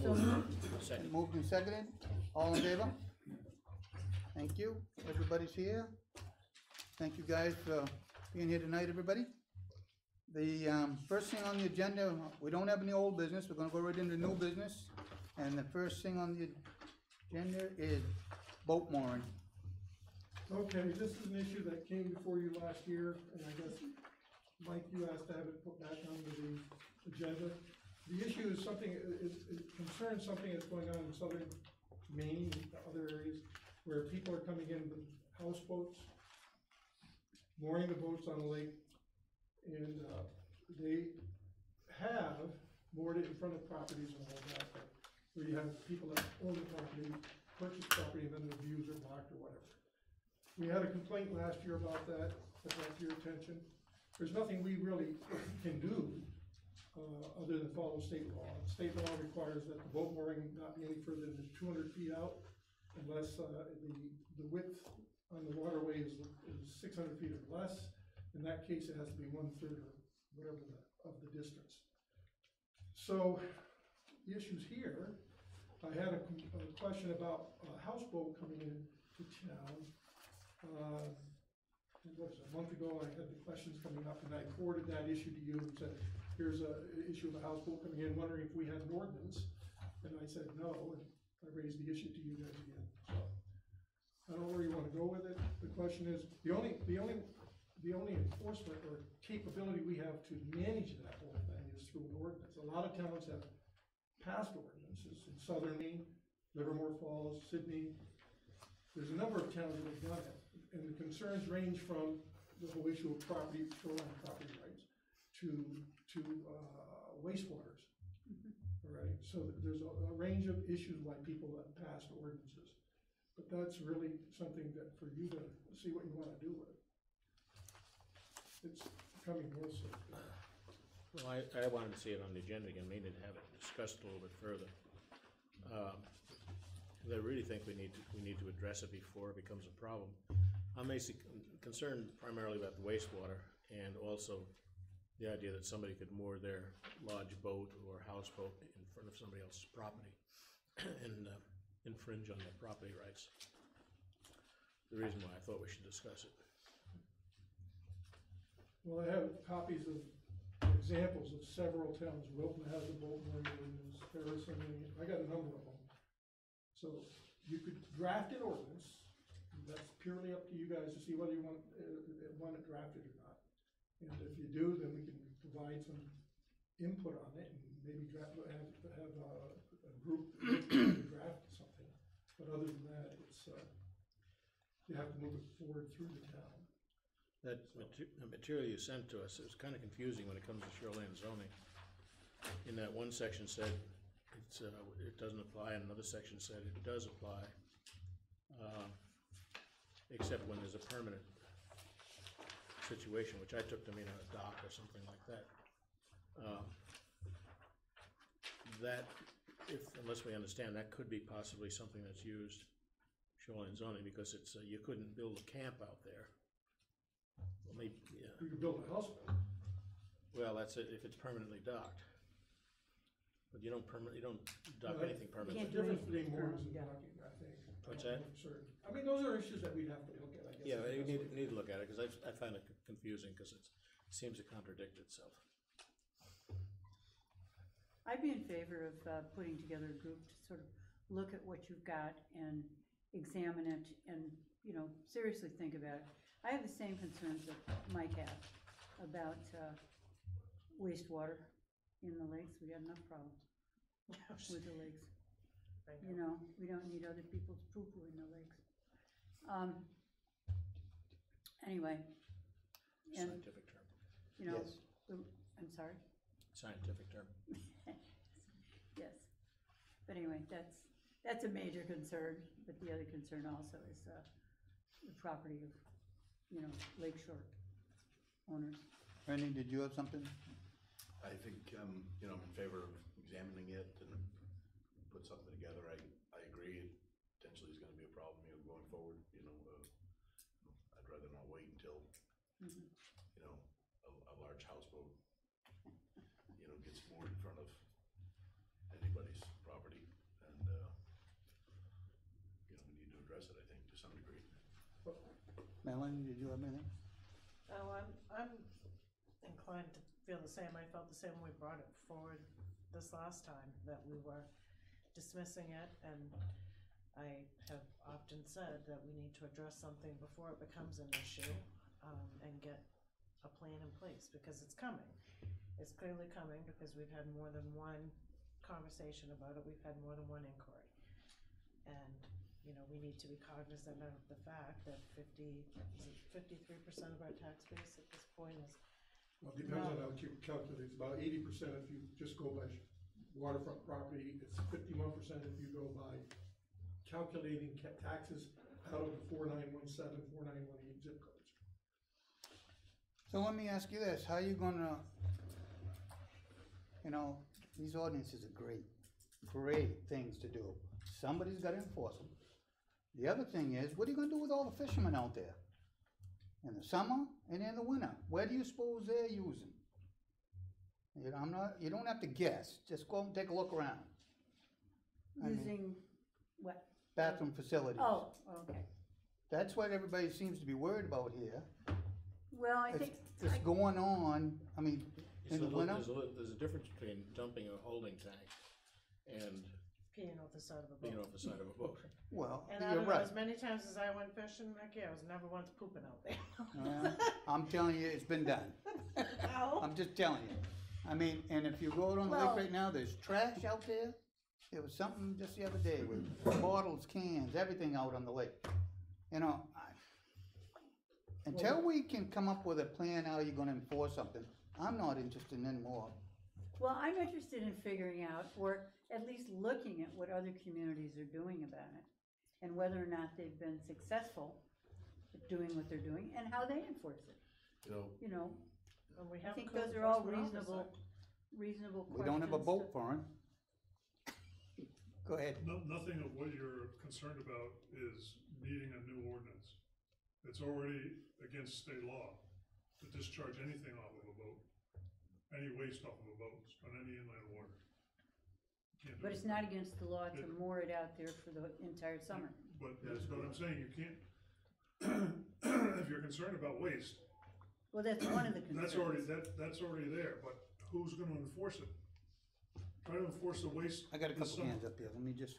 So moved. Second. Moved and seconded, all in favor? Thank you, everybody's here. Thank you guys for being here tonight, everybody. The first thing on the agenda, we don't have any old business, we're gonna go right into new business. And the first thing on the agenda is boat mooring. Okay, this is an issue that came before you last year, and I guess, Mike, you asked to have it put back onto the agenda. The issue is something, it concerns something that's going on in southern Maine and other areas where people are coming in with houseboats, mooring the boats on the lake, and they have moored it in front of properties and all that, where you have people that own the property, purchase property, and then the views are blocked or whatever. We had a complaint last year about that, I brought to your attention. There's nothing we really can do other than follow state law. State law requires that the boat mooring not be any further than 200 feet out unless the width on the waterway is 600 feet or less. In that case, it has to be 1/3 or whatever of the distance. So the issues here, I had a question about a houseboat coming in to town. What was it, a month ago, I had the questions coming up, and I forwarded that issue to you and said, here's an issue of a houseboat coming in, wondering if we had an ordinance. And I said no, and I raised the issue to you guys again. So I don't know where you want to go with it. The question is, the only enforcement or capability we have to manage that whole thing is through an ordinance. A lot of towns have passed ordinances in southern Maine, Livermore Falls, Sydney. There's a number of towns that have done it, and the concerns range from the whole issue of shoreline property rights to wastewaters. All right, so there's a range of issues why people have passed ordinances, but that's really something that for you to see what you want to do with it. It's becoming more so. Well, I wanted to see it on the agenda again, maybe to have it discussed a little bit further. I really think we need to address it before it becomes a problem. I'm concerned primarily about the wastewater and also the idea that somebody could moor their lodge boat or houseboat in front of somebody else's property and infringe on their property rights. The reason why I thought we should discuss it. Well, I have copies of examples of several towns. Wilton has a boat mooring ordinance, Harrison, I got a number of them. So you could draft an ordinance. That's purely up to you guys to see whether you want it drafted or not. And if you do, then we can provide some input on it and maybe have a group draft something. But other than that, it's you have to move it forward through the town. That material you sent to us, it was kind of confusing when it comes to shoreline zoning. In that one section said it doesn't apply, and another section said it does apply, except when there's a permanent situation, which I took to mean a dock or something like that. Unless we understand, that could be possibly something that's used shoreline zoning, because it's you couldn't build a camp out there. Well, maybe, yeah. You could build a houseboat. Well, that's it if it's permanently docked. But you don't dock anything permanently. There's a difference between moorings and docking, I think. What's that? I mean, those are issues that we'd have to look at, I guess. Yeah, you need to look at it, because I find it confusing, because it seems to contradict itself. I'd be in favor of putting together a group to sort of look at what you've got and examine it and, you know, seriously think about it. I have the same concerns that Mike had about wastewater in the lakes. We got enough problems with the lakes. You know, we don't need other people's poo-poo in the lakes. Anyway. And, scientific term. you know, Yes. I'm sorry? Scientific term. Yes. But anyway, that's a major concern, but the other concern also is the property of, you know, lakeshore owners. Ernie, did you have something? I think, you know, I'm in favor of examining it and put something together. I agree, it potentially is gonna be a problem, you know, going forward, you know, I'd rather not wait until, you know, a large houseboat, you know, gets moored in front of anybody's property. address it, I think, to some degree. Melanie, did you have anything? Oh, I'm inclined to feel the same. I felt the same when we brought it forward this last time, that we were dismissing it, and I have often said that we need to address something before it becomes an issue, and get a plan in place, because it's coming. It's clearly coming, because we've had more than one conversation about it, we've had more than one inquiry. And, you know, we need to be cognizant of the fact that 53% of our tax base at this point is, Well, it depends on how you calculate, it's about 80% if you just go by waterfront property, it's 51% if you go by calculating taxes out of the 4917, 4918 zip codes. So let me ask you this, how you gonna, you know, these ordinances are great things to do. Somebody's gotta enforce them. The other thing is, what are you gonna do with all the fishermen out there? In the summer and in the winter, where do you suppose they're using? You know, you don't have to guess, just go and take a look around. I mean, Using what? bathroom facilities. Oh, okay. That's what everybody seems to be worried about here. Well, I It's think, just going on, I mean, in the winter. There's a difference between dumping a holding tank and peeing off the side of a being boat. off the side of a boat. Well, And I you're don't know, right. as many times as I went fishing, heck yeah, I was never once pooping out there. I'm telling you, it's been done. Ow. I'm just telling you. I mean, and if you go out on the Well- lake right now, there's trash out there. There was something just the other day with bottles, cans, everything out on the lake. You know, until we can come up with a plan how you're gonna enforce something, I'm not interested in any more. well, I'm interested in figuring out, or at least looking at what other communities are doing about it, and whether or not they've been successful at doing what they're doing, and how they enforce it, You know, you know? And we I have a think code those are all enforcement officer. reasonable questions. We don't have a boat to- for him. Go ahead. Nothing of what you're concerned about is needing a new ordinance. It's already against state law to discharge anything off of a boat, any waste off of a boat on any inland water. Can't do But it. it's not against the law to moor it out there for the entire summer. But that's what I'm saying, you can't, if you're concerned about waste, Well, that's one of the concerns. that's already there, but who's gonna enforce it? Try to enforce the waste. I got a this couple summer. hands up here. Let me just,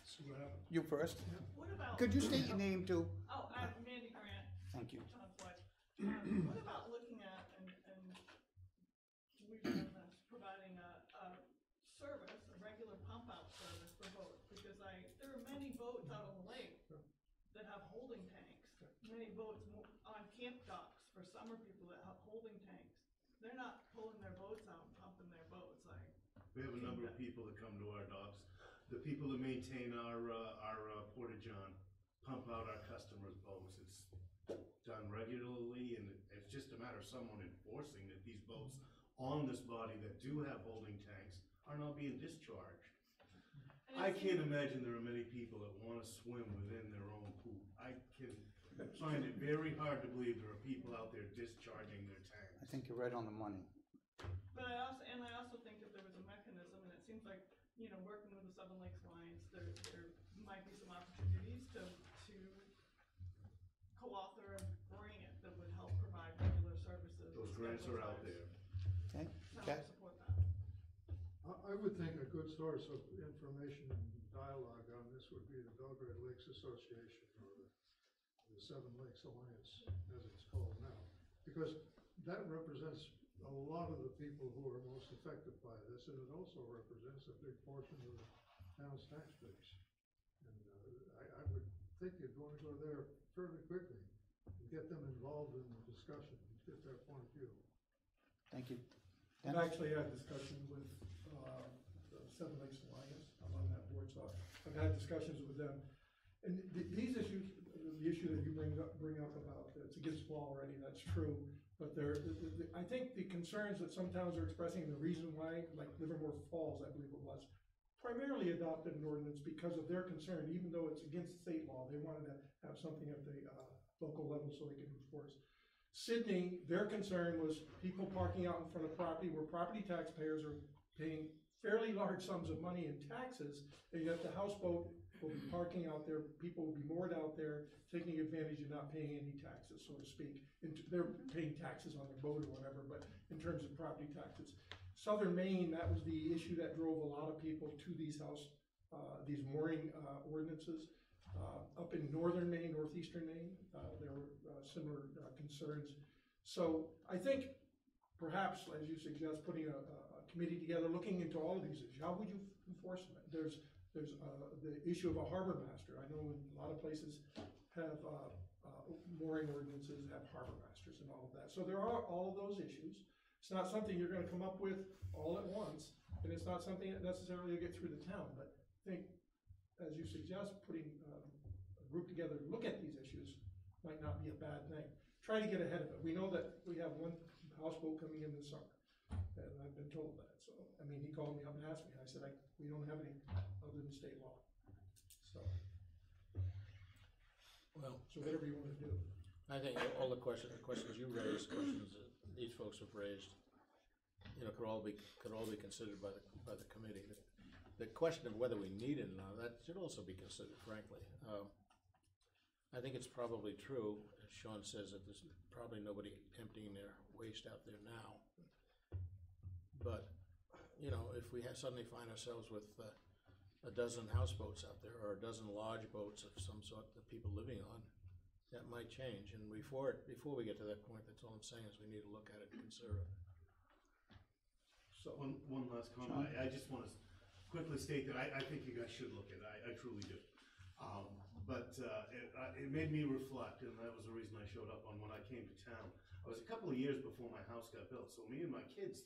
See what happens. you first. What about? Could you state your name too? Oh, I'm Mandy Grant, Thank you. Tom's wife. What about looking at, and we've done this, providing a service, a regular pump out service for boats? Because there are many boats out on the lake that have holding tanks. Many boats on camp docks for summer people that have holding tanks. They're not pulling their boats out and pumping their boats, We have a number of people that come to our docks. The people that maintain our porta-john pump out our customers' boats. It's done regularly, and it's just a matter of someone enforcing that these boats on this body that do have holding tanks are not being discharged. I can't imagine there are many people that wanna swim within their own pool. I can find it very hard to believe there are people out there discharging their tanks. I think you're right on the money. But I also think if there was a mechanism, and it seems like, you know, working with the Southern Lakes Alliance, there might be some opportunities to co-author a grant that would help provide regular services. Those grants are out there. Okay? So I Okay. support that. I would think a good source of information and dialogue on this would be the Belgrade Lakes Association, or the Seven Lakes Alliance, as it's called now. Because that represents a lot of the people who are most affected by this, and it also represents a big portion of the town's tax base. And I would think you'd want to go there fairly quickly and get them involved in the discussion, and get their point of view. Thank you. I've Dennis? actually had discussions with, the Seven Lakes Alliance, I'm on that board, so I've had discussions with them. And these issues, the issue that you bring up about, it's against law already, that's true. But I think the concerns that some towns are expressing, and the reason why, like Livermore Falls, I believe it was, primarily adopted an ordinance because of their concern, even though it's against state law, they wanted to have something at the, local level so they could enforce. Sydney, their concern was people parking out in front of property where property taxpayers are paying fairly large sums of money in taxes, and yet the houseboat will be parking out there, people will be moored out there, taking advantage of not paying any taxes, so to speak. And they're paying taxes on their boat or whatever, but in terms of property taxes. Southern Maine, that was the issue that drove a lot of people to these these mooring ordinances. Up in northern Maine, northeastern Maine, there were similar concerns. So I think perhaps, as you suggest, putting a committee together, looking into all of these issues. How would you enforce them? There's the issue of a harbor master. I know a lot of places have mooring ordinances, have harbor masters and all of that. So there are all of those issues. It's not something you're gonna come up with all at once, and it's not something that necessarily will get through the town, but I think, as you suggest, putting a group together to look at these issues might not be a bad thing. Try to get ahead of it. We know that we have one houseboat coming in this summer, and I've been told that, so, I mean, he called me up and asked me, and I said, we don't have any other than state law. So whatever you wanna do. I think all the questions you raised, questions that these folks have raised, you know, could all be considered by the committee. The question of whether we need it or not, that should also be considered, frankly. I think it's probably true, as Sean says, that there's probably nobody emptying their waste out there now. But, you know, if we suddenly find ourselves with a dozen houseboats out there, or a dozen large boats of some sort that people living on, that might change. And before we get to that point, that's all I'm saying is we need to look at it and consider it. So one last comment. I just want to quickly state that I think you guys should look at it. I truly do. But it made me reflect, and that was the reason I showed up on when I came to town. I was a couple of years before my house got built, so me and my kids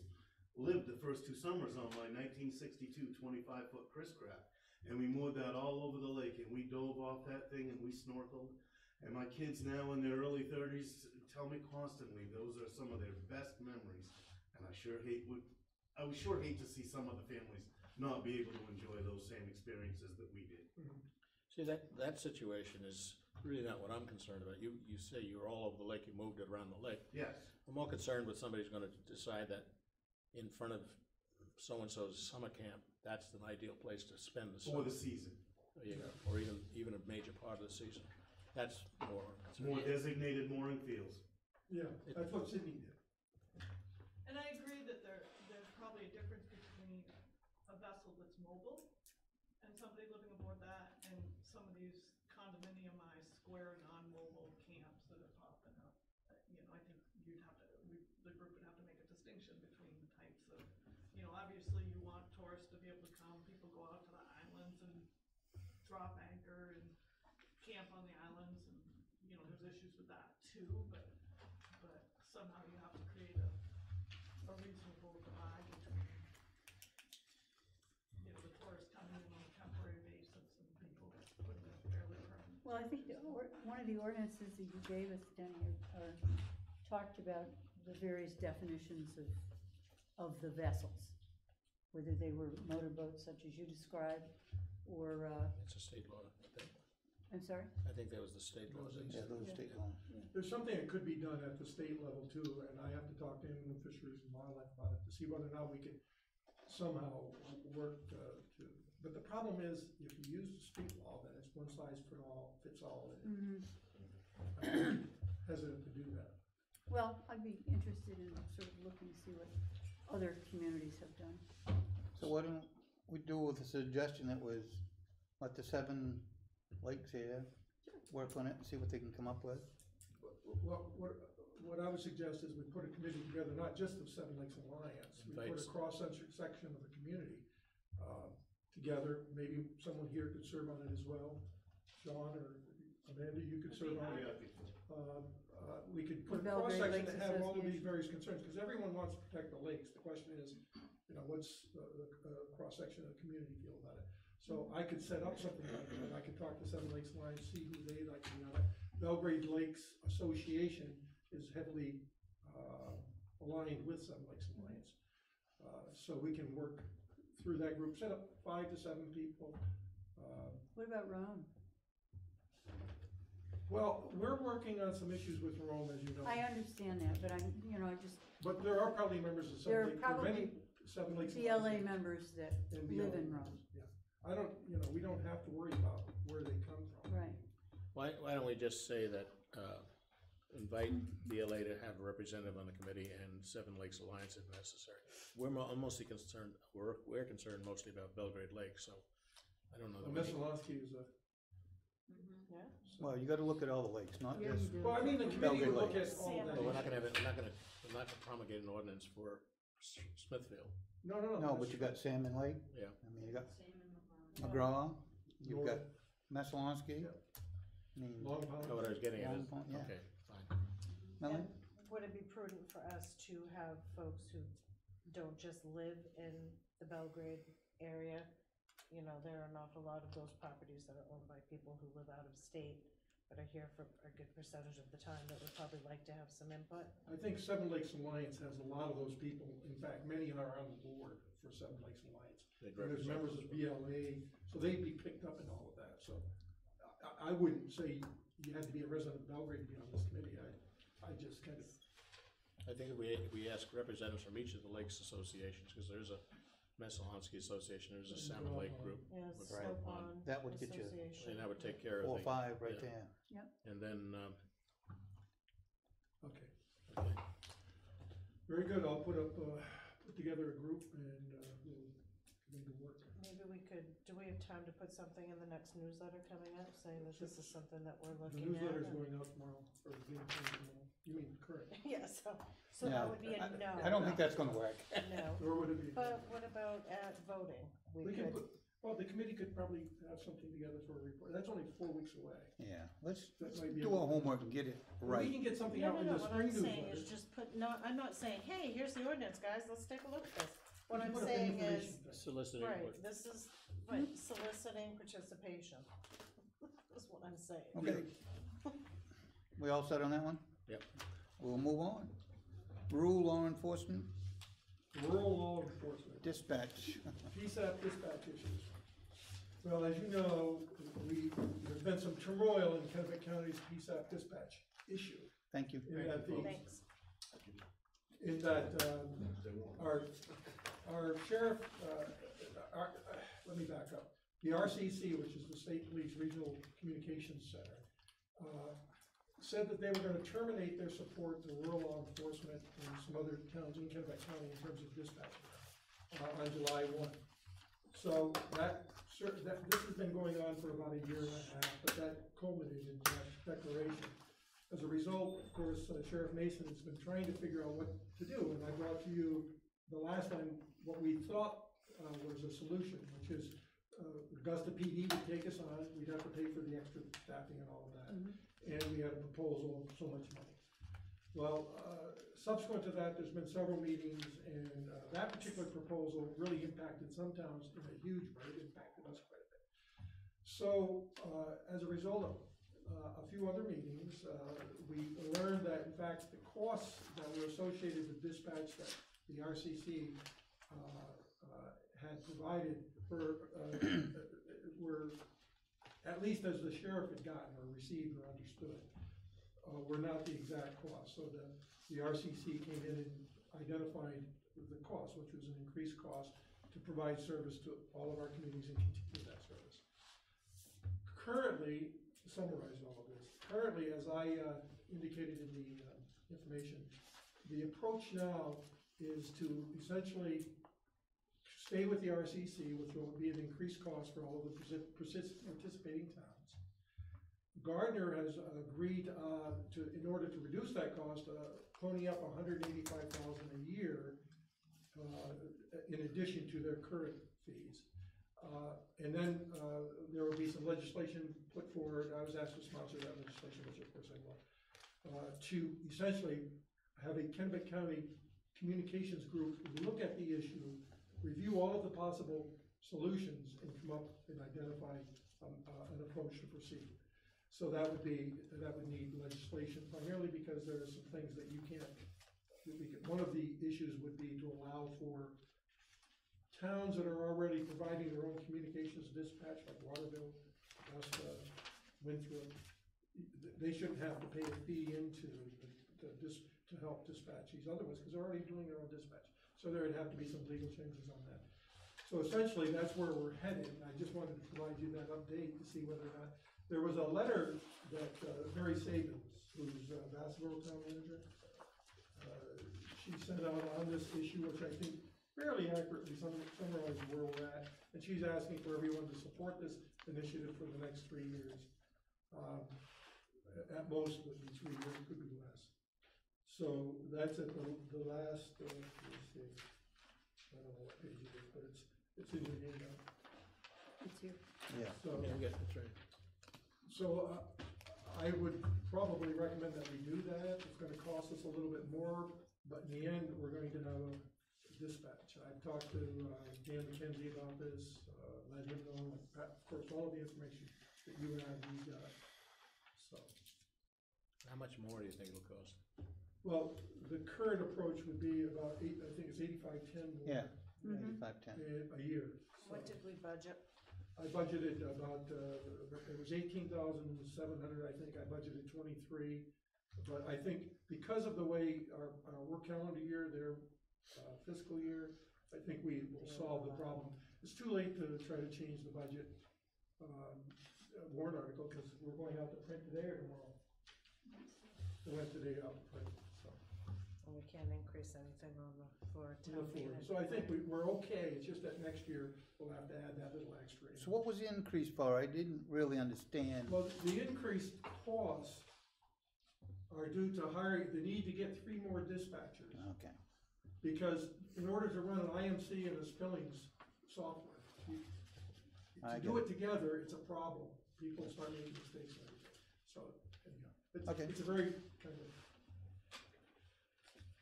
lived the first 2 summers on my 1962 25-foot Chris craft, and we moored that all over the lake, and we dove off that thing and we snorkeled. And my kids now in their early 30s tell me constantly those are some of their best memories, and I would sure hate to see some of the families not be able to enjoy those same experiences that we did. See, that situation is really not what I'm concerned about. You say you're all over the lake, you moved it around the lake. Yes. I'm more concerned with somebody's gonna decide that in front of so-and-so's summer camp, that's an ideal place to spend the summer. For the season. Or even a major part of the season. That's more. More designated mooring fields. Yeah, that's what Sydney did. And I agree that there's probably a difference between a vessel that's mobile and somebody living aboard that and some of these condominiumized square non-mobile camps that are popping up. You know, I think the group would have to make a distinction between the types of, you know, obviously you want tourists to be able to come, people go out to the islands and drop anchor and camp on the islands, and, you know, there's issues with that too, but somehow you have to create a reasonable divide between, you know, the tourists coming in on a temporary basis and people putting in fairly permanent. Well, I think one of the ordinances that you gave us, Denny, talked about the various definitions of the vessels, whether they were motorboats such as you described, or, It's a state law, I think. I'm sorry? I think that was the state law. Yeah, those state law. There's something that could be done at the state level too, and I have to talk to Inland Fisheries and Wildlife about it to see whether or not we could somehow work to, but the problem is, if you use the state law, then it's one size fits all. Mm-hmm. I'm hesitant to do that. Well, I'd be interested in sort of looking to see what other communities have done. So why don't we do with the suggestion that was, what, the 7 lakes here, work on it and see what they can come up with? What I would suggest is we put a committee together, not just of Seven Lakes Alliance, we put a cross-section of the community together. Maybe someone here could serve on it as well. Sean or Amanda, you could serve on it. We could put a cross-section that have all of these various concerns, because everyone wants to protect the lakes. The question is, you know, what's the cross-section of the community feel about it? So I could set up something like that. I could talk to Seven Lakes Alliance, see who they'd like to be on it. Belgrade Lakes Association is heavily aligned with Seven Lakes Alliance. So we can work through that group, set up 5 to 7 people. What about Rome? Well, we're working on some issues with Rome, as you know. I understand that, but but there are probably members of there are Seven Lakes, there are many probably Seven Lakes. The LA members that And the live LA in members, Rome, Yeah, I don't, we don't have to worry about where they come from. right. Why don't we just say that, invite BLA to have a representative on the committee and Seven Lakes Alliance if necessary. I'm mostly concerned, we're concerned mostly about Belgrade Lake, so I don't know that we need. Messalonsky is a, Yeah, Well, you gotta look at all the lakes, not Yeah, just, you do. well, I mean, the committee would look at all Sam. that. But we're not issue. gonna have, we're not gonna promulgate an ordinance for Smithfield. No. no, that's but you true. got Salmon Lake, Yeah. I mean, you got McGraw, you've got Messalonsky. Yeah. I mean, Long Pond. Know what I was getting at Long is, Pond, yeah. okay, fine. Melanie? And would it be prudent for us to have folks who don't just live in the Belgrade area? You know, there are an awful lot of those properties that are owned by people who live out of state, but are here for a good percentage of the time, that would probably like to have some input. I think Seven Lakes Alliance has a lot of those people. In fact, many are on the board for Seven Lakes Alliance. They'd And there's represent members us. of BLA, so they'd be picked up in all of that, so. I wouldn't say you had to be a resident of Belgrade to be on this committee. I just kind of, I think if we ask representatives from each of the lakes associations, because there's a Messalonsky Association, there's a Salmon Lake group, Yeah, With Snow Right. Pond That would get you Association. and that would take care of 4 or the, 5 right yeah. there. and then, okay. okay. Very good. I'll put together a group and we'll make it work. Maybe we could, do we have time to put something in the next newsletter coming up, saying that this is something that we're The looking at? newsletter's and- going out tomorrow, or being printed tomorrow. You mean current? Yeah, so Yeah, that would be a no. I don't think that's gonna work. No, Or would it be? but what about at voting? We We could could, well, the committee could probably have something together for a report. That's only 4 weeks away. Yeah, let's That might be do our homework and get it We right. can get something no, out no, in no, the what spring I'm saying newsletter. is just put, no, I'm not saying, hey, here's the ordinance, guys, let's take a look at this. What We can I'm put up saying information is, thing. Soliciting right, input. this is, right, soliciting participation. That's what I'm saying. Okay. We all set on that one? Yep. We'll move on. Rural law enforcement Rural law enforcement, dispatch. PSAP dispatch issues. Well, as you know, there's been some turmoil in Kennebec County's PSAP dispatch issue. Thank you. In that Thanks. Our sheriff, let me back up. The RCC, which is the State Police Regional Communications Center, said that they were gonna terminate their support to rural law enforcement and some other towns in Kennebec County in terms of dispatching, on July 1. So this has been going on for about a year and a half, but that culminated in that declaration. As a result, of course, Sheriff Mason has been trying to figure out what to do, and I brought to you the last time what we thought was a solution, which is Augusta PD would take us on, we'd have to pay for the extra staffing and all of that, and we had a proposal of so much money. Well, subsequent to that, there's been several meetings, and that particular proposal really impacted some towns in a huge way, it impacted us quite a bit. So, as a result of a few other meetings, we learned that in fact the costs that were associated with dispatch that the RCC had provided were, at least as the sheriff had gotten or received or understood, were not the exact cost. So the RCC came in and identified the cost, which was an increased cost to provide service to all of our communities and continue that service. Currently, to summarize all of this, currently, as I indicated in the information, the approach now is to essentially stay with the RCC, which will be an increased cost for all of the participating towns. Gardner has agreed in order to reduce that cost, pony up $185,000 a year in addition to their current fees. And then there will be some legislation put forward. I was asked to sponsor that legislation, which of course I will, to essentially have a Kennebec County communications group look at the issue, review all of the possible solutions, and come up and identify an approach to proceed. So that would need legislation, primarily because there are some things that you can't, one of the issues would be to allow for towns that are already providing their own communications dispatch, like Waterville, Augusta, Winthrop, they shouldn't have to pay a fee into to help dispatch these other ones, because they're already doing their own dispatch. So there'd have to be some legal changes on that. So essentially, that's where we're headed. I just wanted to provide you that update to see whether or not, there was a letter that Mary Sabins, who's Vassaville Town Manager, she sent out on this issue, which I think fairly accurately summarizes where we're at. And she's asking for everyone to support this initiative for the next 3 years. At most, it would be 3 years, it could be less. So that's at the last, let's see, I don't know what page it is, but it's in your handout. It's here. Yeah. So, Yeah, that's right. so I would probably recommend that we do that. It's gonna cost us a little bit more, but in the end, we're going to have a dispatch. I've talked to Dan McKenzie about this, let him know, of course, all of the information that you have, we got. So, How much more do you think it'll cost? well, the current approach would be about I think it's 8510 Yeah. Mhm. 510. a year. What So did we budget? I budgeted about, it was 18,700, I think. I budgeted 23. But I think because of the way our work calendar year, their fiscal year, I think we will solve the problem. It's too late to try to change the budget warrant article, because we're going out to print today or tomorrow. We went today out to print, so. And we can't increase anything on the floor to town the meeting. floor. So I think we're okay, it's just that next year, we'll have to add that little extra in. So what was the increase for? I didn't really understand. Well, the increased costs are due to the need to get 3 more dispatchers. Okay. Because in order to run an IMC and a Spillings software, I to do get it together, it's a problem. People start making mistakes and everything. So, anyhow, Okay. it's a very kind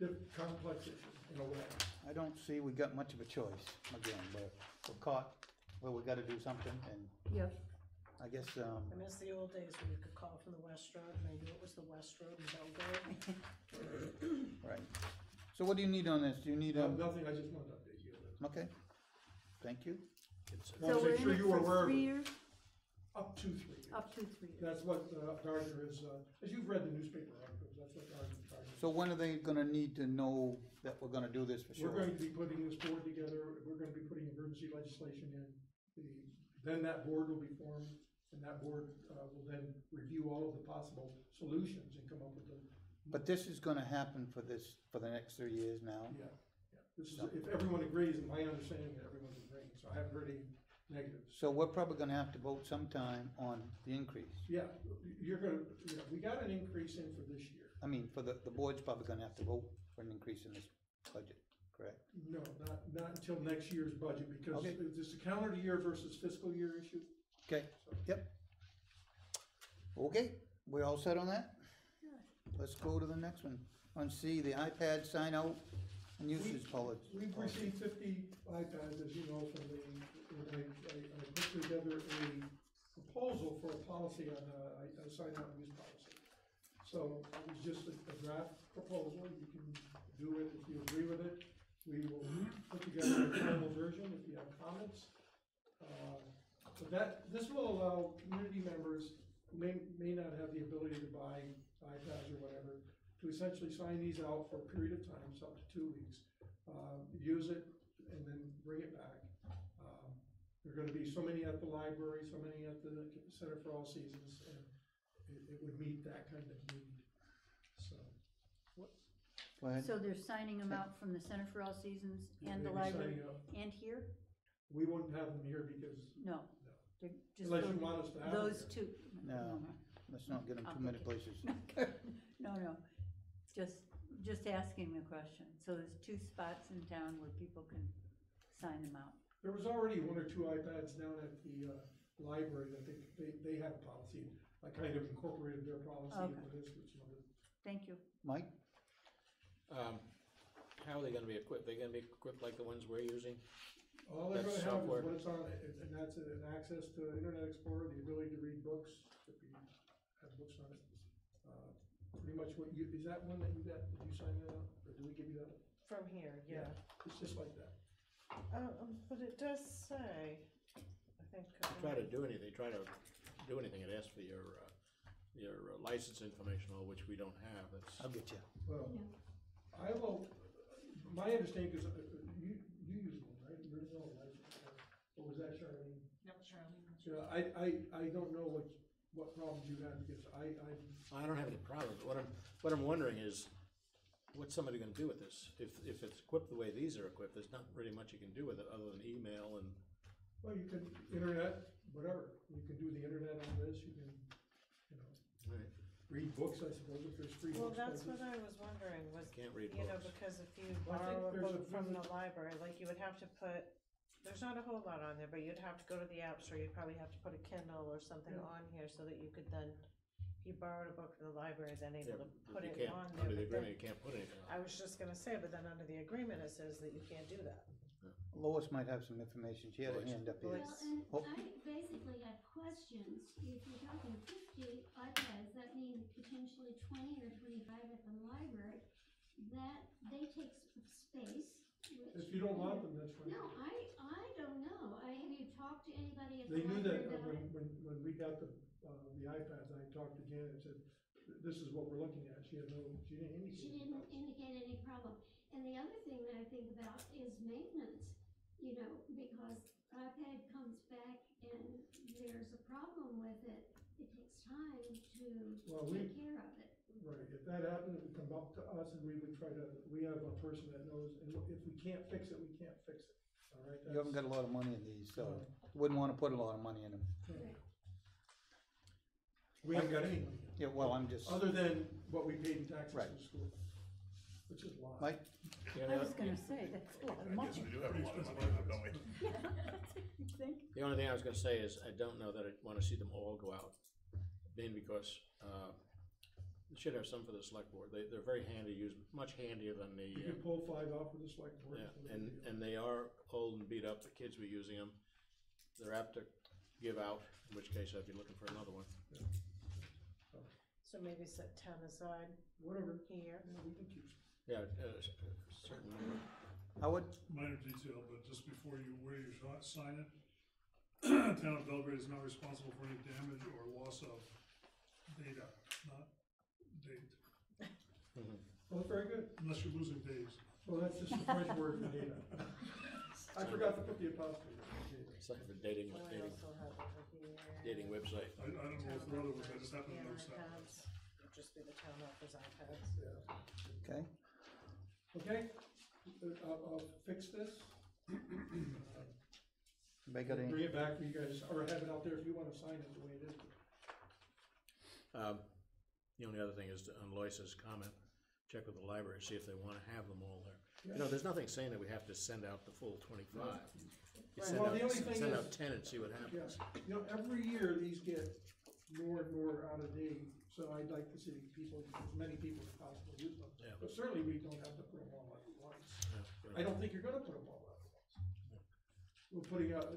of complex issue in a way. I don't see we got much of a choice again, but we're caught where we gotta do something, and Yep. I guess, I miss the old days when you could call from the West Road and they knew it was the West Road in Belgrade. right. So what do you need on this? Do you need, Nothing, I just wanted to update you. okay, thank you. It's, Wanted So to we're make in sure it you were aware for of 3 it. years? Up to 3 years. Up to 3 years. That's what Gardner is, as you've read the newspaper articles, that's what Gardner. So when are they gonna need to know that we're gonna do this for We're sure? going to be putting this board together, we're gonna be putting emergency legislation in. Then that board will be formed, and that board will then review all of the possible solutions and come up with them. But this is gonna happen for the next 3 years now? Yeah. This is, if everyone agrees, and my understanding that everyone's agreeing, so I haven't heard any negatives. So we're probably gonna have to vote sometime on the increase. Yeah, we got an increase in for this year. I mean, for the board's probably gonna have to vote for an increase in this budget, correct? No, not until next year's budget, because Okay. it's a calendar year versus fiscal year issue. Okay, yep. Okay, we're all set on that? Let's go to the next one. On C, the iPad sign out and usage policy. We've received 50 iPads, as you know, from and I put together a proposal for a policy on, a sign out and use policy. So it was just a draft proposal, you can do it if you agree with it. We will put together a formal version if you have comments. But this will allow community members who may not have the ability to buy iPads or whatever, to essentially sign these out for a period of time, so up to 2 weeks. Use it and then bring it back. There are gonna be so many at the library, so many at the Center for All Seasons, and it would meet that kind of need, so. Go ahead. So they're signing them out from the Center for All Seasons and the they'd be library signing up. and here? We wouldn't have them here because, No. They're just unless you those- want us to have them Those here. two. No. Let's not get them too many places. No, just asking the question. So there's 2 spots in town where people can sign them out. There was already 1 or 2 iPads down at the library that they had a policy. I kind of incorporated their policy Okay. into this, which, Thank you. Mike? how are they gonna be equipped? They gonna be equipped like the ones we're using? all they're That's gonna have software. is what it's on, and that's an access to Internet Explorer, the ability to read books, if you have books on it. Pretty much is that one that you got, did you sign that out, or did we give you that? From here, yeah. It's just like that. But it does say, I think. Try to do anything, it asks for your license information, all which we don't have, that's. I'll get you. Well, I will, my understanding is, you use one, right? You're no, right? Or was that Charlene? Yep, Charlene. So I don't know what problems you have, because I don't have any problems. What I'm wondering is, what's somebody gonna do with this? If it's equipped the way these are equipped, there's not really much you can do with it other than email and, well, you can, internet, whatever, you can do the internet on this, you can, you know, right, read books, I suppose, if there's free Well, books. that's places. what I was wondering, was, can't read you know, books. because if you Well, I think borrow a there's book from the library, like, you would have to put, there's not a whole lot on there, but you'd have to go to the app store, you'd probably have to put a Kindle or something Yeah. on here so that you could then, if you borrowed a book from the library, then Yeah, able to but put you it can't, on there. under the but then- agreement, you can't put anything on. I was just gonna say, but then under the agreement, it says that you can't do that. Lois might have some information, she had a Lois. hand up here. Lois. Well, and Oh. I basically have questions. If you're talking 50 iPads, that means potentially 20 or 25 at the library. That, they take space, which. If you don't want them, that's fine. No, I don't know. Have you talked to anybody at the They knew library that about it? when we got the iPads, I talked to Janet and said, this is what we're looking at, she didn't indicate. She didn't indicate any problem. And the other thing that I think about is maintenance, you know, because iPad comes back and there's a problem with it. It takes time Well, to take care of it. Right, if that happened, it would come up to us and we would try to, we have a person that knows, and if we can't fix it, we can't fix it, all right? You haven't got a lot of money in these, so wouldn't wanna put a lot of money in them. We haven't got any money, Yeah, well, I'm just, other than what we paid in taxes Right. to the school, which is a lot. Mike, I was gonna say, that's a lot of money. we do have a lot of money, don't we? Yeah, that's what you think. The only thing I was gonna say is, I don't know that I wanna see them all go out, mainly because, we should have some for the select board. They're very handy to use, much handier than the, You can pull 5 out for the select board. yeah, and they are old and beat up, the kids were using them. They're apt to give out, in which case I'd be looking for another one. So maybe set 10 aside Whatever, here. yeah, we can keep. Yeah, certain number. Howard, Minor detail, but just before you, where you sign it, Town of Belgrade is not responsible for any damage or loss of data, not date, Well, very good, unless you're losing days. well, that's just the French word for data. I forgot to put the apostrophe. Sorry for dating, Oh, I also have over here. dating website. I don't know if the other ones, I just happen to Yeah, notice that. iPads. It'd just be the town office iPads. okay, Okay, I'll fix this. anybody got any? Bring it back for you guys, or have it out there if you wanna sign it the way it is. The only other thing is, on Lois's comment, check with the library, see if they wanna have them all there. You know, there's nothing saying that we have to send out the full 25. You send Well, out, the only thing send is- out 10 and see what happens. Yeah, you know, every year these get more and more out of date, so I'd like to see people, as many people as possible use them. Yeah. But certainly we don't have to put them all out at once. Yeah, you know. I don't think you're gonna put them all out at once. We're putting out,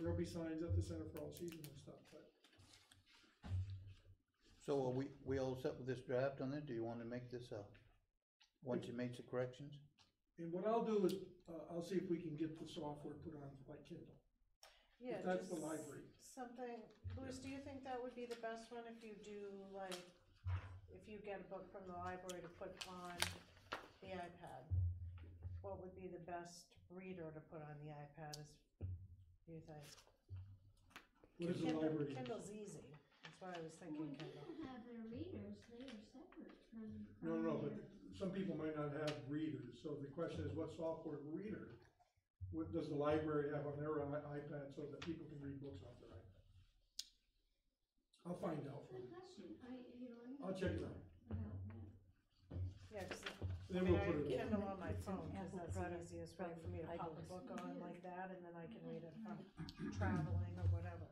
there'll be signs at the Center for All Seasons and stuff, but So are we all set with this draft on it? Do you wanna make this, once you make the corrections? and what I'll do is, I'll see if we can get the software put on like Kindle. Yeah, That's the just library. something, Louis, do you think that would be the best one if you do, like, if you get a book from the library to put on the iPad? What would be the best reader to put on the iPad, do you think? What is the library? Kindle's easy, that's what I was Well, thinking, they Kindle. don't have their readers, they are separate from. No, but their- some people might not have readers, so the question is what software reader? What does the library have on their iPad so that people can read books off their iPad? I'll find out. for Good you. question, I'm I'll not check it sure out. about that. Yeah, 'cause I Then mean, we'll I put have it. Kindle on my It's an phone, cause Apple that's the product easiest way for from me to pop a iBooks. book on like that, and then I can read it from traveling or whatever.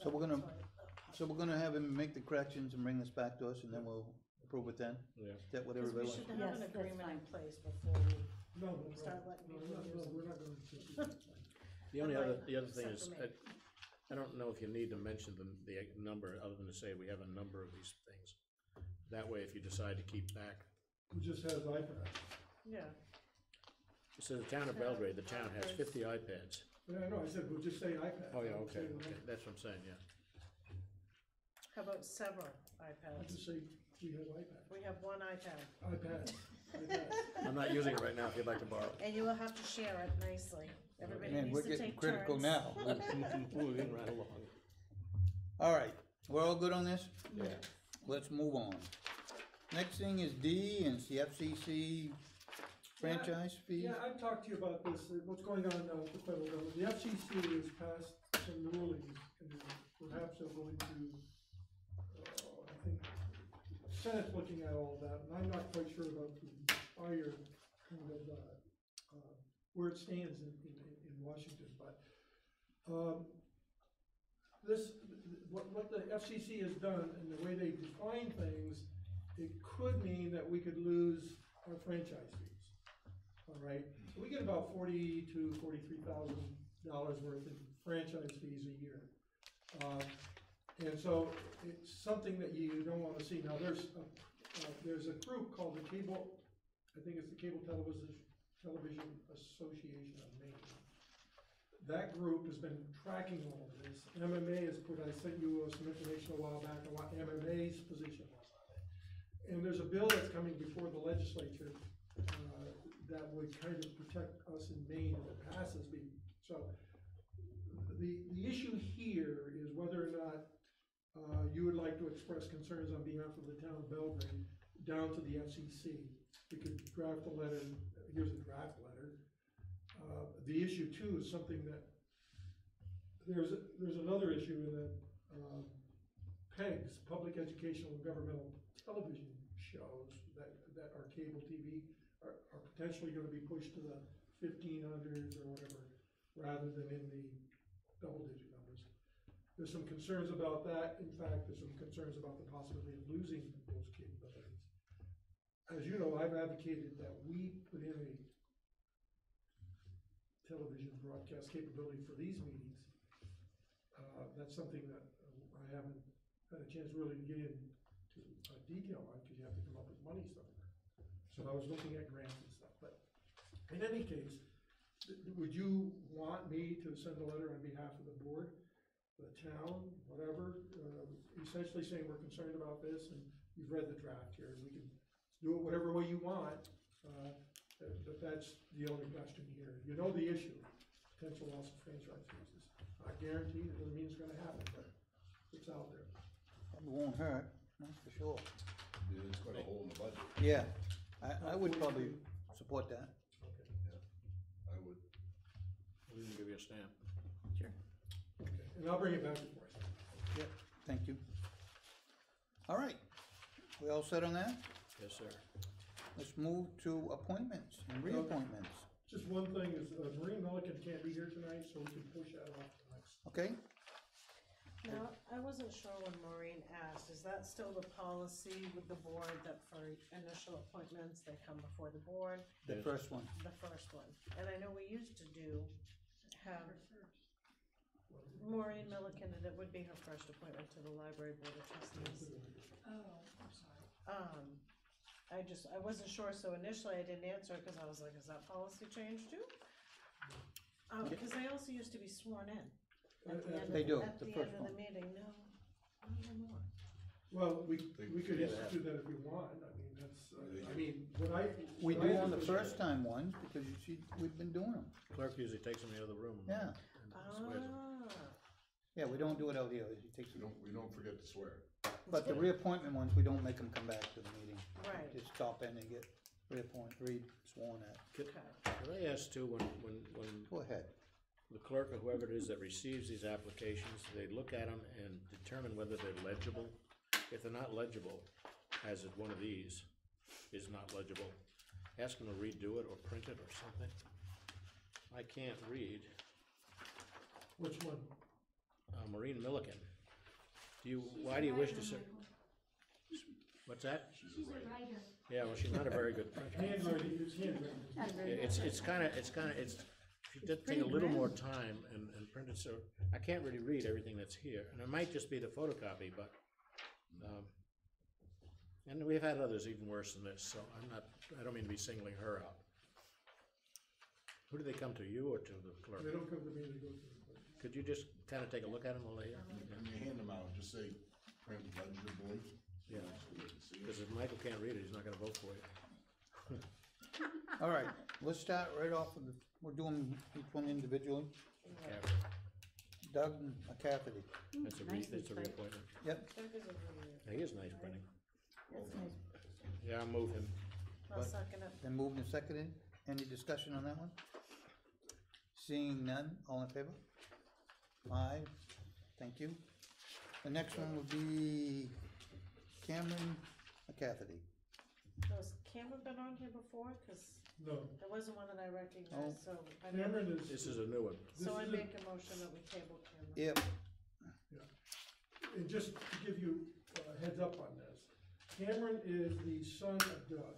So we're gonna- that's why- So we're gonna have him make the corrections and bring this back to us, and then we'll approve it then? Yeah. Is that what 'cause everybody we wants? should have Yes, an that's agreement in fine. place before we, No, we start letting people use no, them. we're not going to. The only I'd other, like- the other thing is, except for me. I don't know if you need to mention the number, other than to say we have a number of these things. That way, if you decide to keep back, Who just has iPad? Yeah, it says the town of Belgrade, the town has 50 iPads. Yeah, I know, I said, we'll just say iPad. Oh, yeah, Don't say okay, the okay, number. that's what I'm saying, yeah. how about several I'll iPads? just say we have iPad, We have one iPad. iPad. I'm not using it right now if you'd like to borrow. And you will have to share it nicely. Everybody Man, needs we're to getting take critical turns. now. Moving right along. All right, we're all good on this? Yeah. Let's move on. Next thing is D, and it's the FCC franchise fees. Yeah, I've talked to you about this, what's going on now with the federal government. The FCC has passed some rulings, and perhaps they'll go into, I think, the Senate's looking at all of that, and I'm not quite sure about the entire kind of, where it stands in Washington, but, what the FCC has done and the way they define things, it could mean that we could lose our franchise fees. All right, so we get about $40,000 to $43,000 worth in franchise fees a year. And so it's something that you don't wanna see. Now, there's a group called the Cable, I think it's the Cable Television Association of Maine. That group has been tracking all of this. MMA has put, I sent you some information a while back on what MMA's position was on it. And there's a bill that's coming before the legislature that would kind of protect us in Maine if it passes. So the issue here is whether or not you would like to express concerns on behalf of the town of Belgrade down to the FCC. We could draft a letter. Here's a draft letter. The issue too is something that there's another issue in that PEGs, public educational and governmental television shows that are cable TV are potentially going to be pushed to the 1500s or whatever, rather than in the double-digit numbers. There's some concerns about that. In fact, there's some concerns about the possibility of losing those capabilities. As you know, I've advocated that we put in a television broadcast capability for these meetings. That's something that I haven't had a chance really to get into detail on, because you have to come up with money somewhere. So I was looking at grants and stuff, but in any case, would you want me to send a letter on behalf of the board, the town, whatever, essentially saying we're concerned about this, and you've read the draft here, and we can do it whatever way you want, but that's the only question here. You know the issue, potential loss of franchise fees. Not guaranteed, it doesn't mean it's gonna happen, but it's out there. Probably won't hurt, that's for sure. Yeah, it's quite a hole in the budget. Yeah, I would probably support that. Okay. I would. We can give you a stamp. Okay, and I'll bring it back before I say. Yep, thank you. All right, we all set on that? Yes, sir. Let's move to appointments and reappointments. Just one thing is, Maureen Milliken can't be here tonight, so we can push that off to next. Okay, Now, I wasn't sure when Maureen asked, is that still the policy with the board that for initial appointments, they come before the board? the Yes. first one. The first one. And I know we used to have Maureen Milliken, and it would be her first appointment to the library board of trustees. Oh, I'm sorry. I wasn't sure, so initially I didn't answer because I was like, is that policy changed too? Because they also used to be sworn in. At the end They do, At the the first end of the one. meeting, no, not anymore. Well, we could Yeah, institute that if you want, I mean, that's, I mean, what I. We what I do on the understood- first time ones, because you see, we've been doing them. Clerk usually takes them in the other room. Yeah, and swears them. yeah, we don't do it out here, he takes We them. don't forget to swear. But the reappointment ones, we don't make them come back to the meeting. Right. Just stop in and get sworn at. Could I ask too, when Go ahead. the clerk or whoever it is that receives these applications, they look at them and determine whether they're legible? If they're not legible, as if one of these is not legible, ask them to redo it or print it or something. I can't read. Which one? Maureen Milliken. Why do you wish to serve? What's that? She's a writer. Yeah, well, she's not a very good printer. Handwriting, it's handwriting. If you did take a little more time and print it, so, I can't really read everything that's here, and it might just be the photocopy, but, and we've had others even worse than this, so I don't mean to be singling her out. Who do they come to, you or to the clerk? They don't come to me, they go to the. Could you just kinda take a look at them while they're here? When you hand them out, just say print legibly. Yeah. So we can see it. Because if Michael can't read it, he's not gonna vote for you. All right, let's start right off with, we're doing each one individually. Capital. Doug McCafferty. That's a Nicely typed. reappointment. Yep, Doug is a really, He is nice printing. That's nice. Yeah, I'll move him. I'll second it. then moved and seconded. Any discussion on that one? Seeing none, all in favor? Aye, thank you. The next one would be Cameron McCafferty. Has Cameron been on here before? Cause No, there wasn't one that I Oh. recognized, so I Cameron make, is. This is a new one. so I this is a- make a motion that we table Cameron. Yep, And just to give you a heads up on this, Cameron is the son of Doug.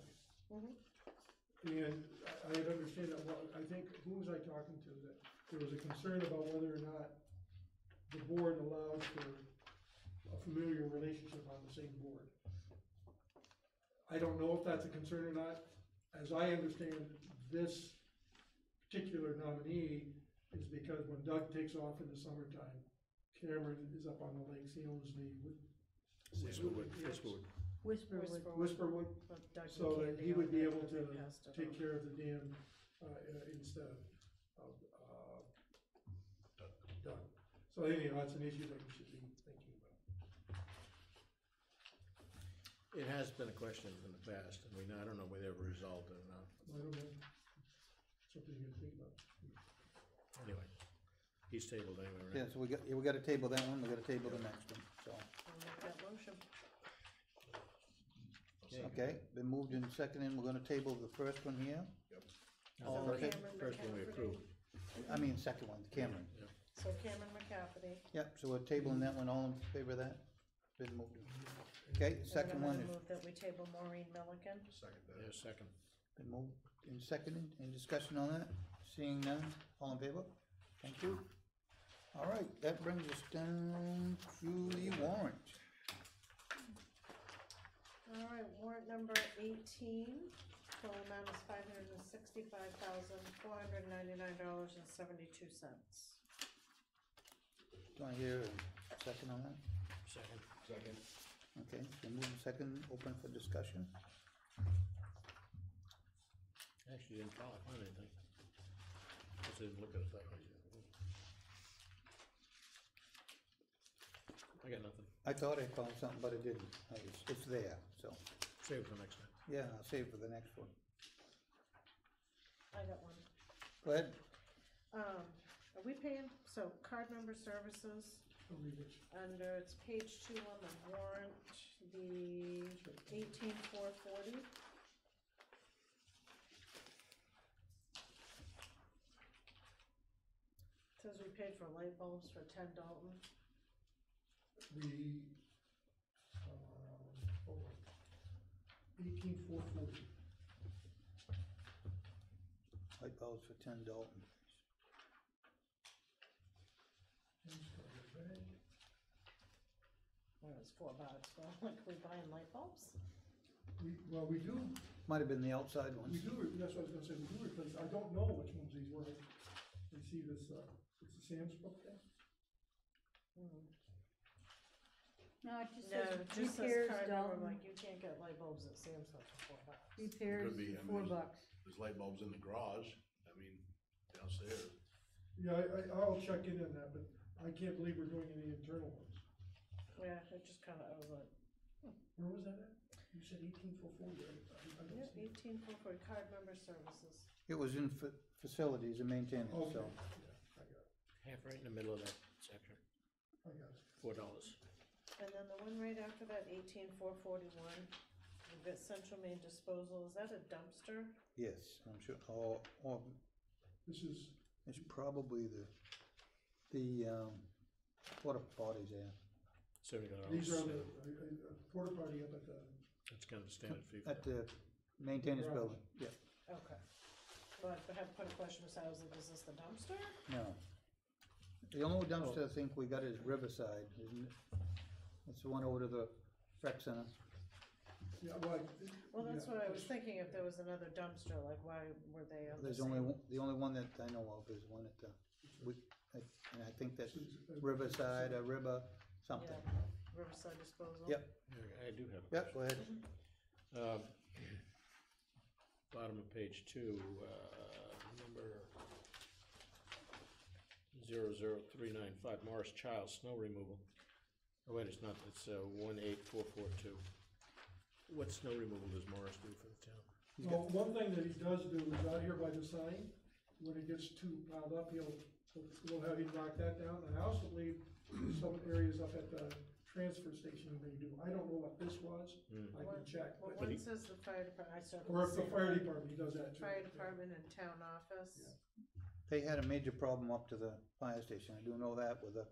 Mhm. And I had understand that, well, I think, who was I talking to, that there was a concern about whether or not the board allowed for a familiar relationship on the same board. I don't know if that's a concern or not. As I understand, this particular nominee is because when Doug takes off in the summertime, Cameron is up on the lakes, he owns the Whisperwood. Whisperwood. Whisperwood, But Doug so that McCandy he would on be there, able but to they passed it take on. care of the dam, instead of, Doug. So anyhow, that's an issue that we should be thinking about. It has been a question in the past, and I don't know whether they ever resolved it or not. I don't know, something you can think about. Anyway, he's tabled anyway, right? yeah, so we gotta table that one, we gotta table the next one, so. I'll make that motion. Okay, been moved and seconded, we're gonna table the first one here. All So in favor? Cameron First one we McCafferty. approved. I mean, second one, Cameron. So Cameron McCafferty. Yep, so we're tabling that one, all in favor of that? Been moved. Okay, second And I'm one gonna is, move that we table Maureen Milliken. Second Yeah, that. second. been moved and seconded, any discussion on that? Seeing none, all in favor? Thank you. All right, that brings us down to the warrant. All right, warrant number 18, total amount is $565,499.72. Do I hear a second on that? Second. Second. Okay, been moved and seconded, open for discussion. Actually, didn't find anything. Just didn't look at it that way. I got nothing. I thought I found something, but I didn't. It's there, so, Save it for next time. yeah, I'll save it for the next one. I got one. Go ahead. Are we paying, so card member services, I'll read it. under, it's page 2 on the warrant, the 18,440. Says we paid for light bulbs for 10 Dalton. The, hold on. 18,440. Light bulbs for 10 Dalton. Well, it's $4, well, like, we buying light bulbs? Well, we do, Might have been the outside ones. that's what I was gonna say, we do replace, I don't know which ones these were. You see this, it's the Sam's Club thing? No, it just No, says it just says repairs, card member, Dalton, like, you can't get light bulbs at Sam's Club for $4. repairs, Could be, I $4 mean- bucks. There's light bulbs in the garage, I mean, downstairs. Yeah, I'll check in on that, but I can't believe we're doing any internal ones. Yeah, it just kinda, I was like, Where was that at? You said 18,440, I don't yeah, see it. 18,440, card member services. It was in facilities and maintenance, Okay, so. yeah, I got it, Half right in the middle of that section, I got it. $4. And then the one right after that, 18,441, we've got Central Main Disposal, is that a dumpster? Yes, I'm sure, or This is, it's probably the porta potties there. $70. these are the, a porta potty up at the, That's kind of a standard fee. At the maintenance building, yeah, Okay. Well, I have to put a question beside, I was like, is this the dumpster? no. The only dumpster I think we got is Riverside, isn't it? It's the one over to the rec center. yeah, well, Well, that's yeah, what I was thinking, if there was another dumpster, like, why were they on the There's same? the only one that I know of is one at the, and I think that's this is- Riverside, or River, something. Yeah, Riverside Disposal. Yep. I do have. a Yep, question. go ahead. bottom of page 2, number 00395, Morris Childs, snow removal. Oh, wait, it's not, it's 18442. What snow removal does Morris do for the town? Well, one thing that he does do is out here by the sign, when it gets too piled up, we'll have him knock that down. And I also believe some areas up at the transfer station he may do. I don't know what this was, I can check. Well, but- one says the fire department, I circled Or the if the same fire one. department, he does that too. Fire department and town office. Yeah. They had a major problem up to the fire station, I do know that, with the,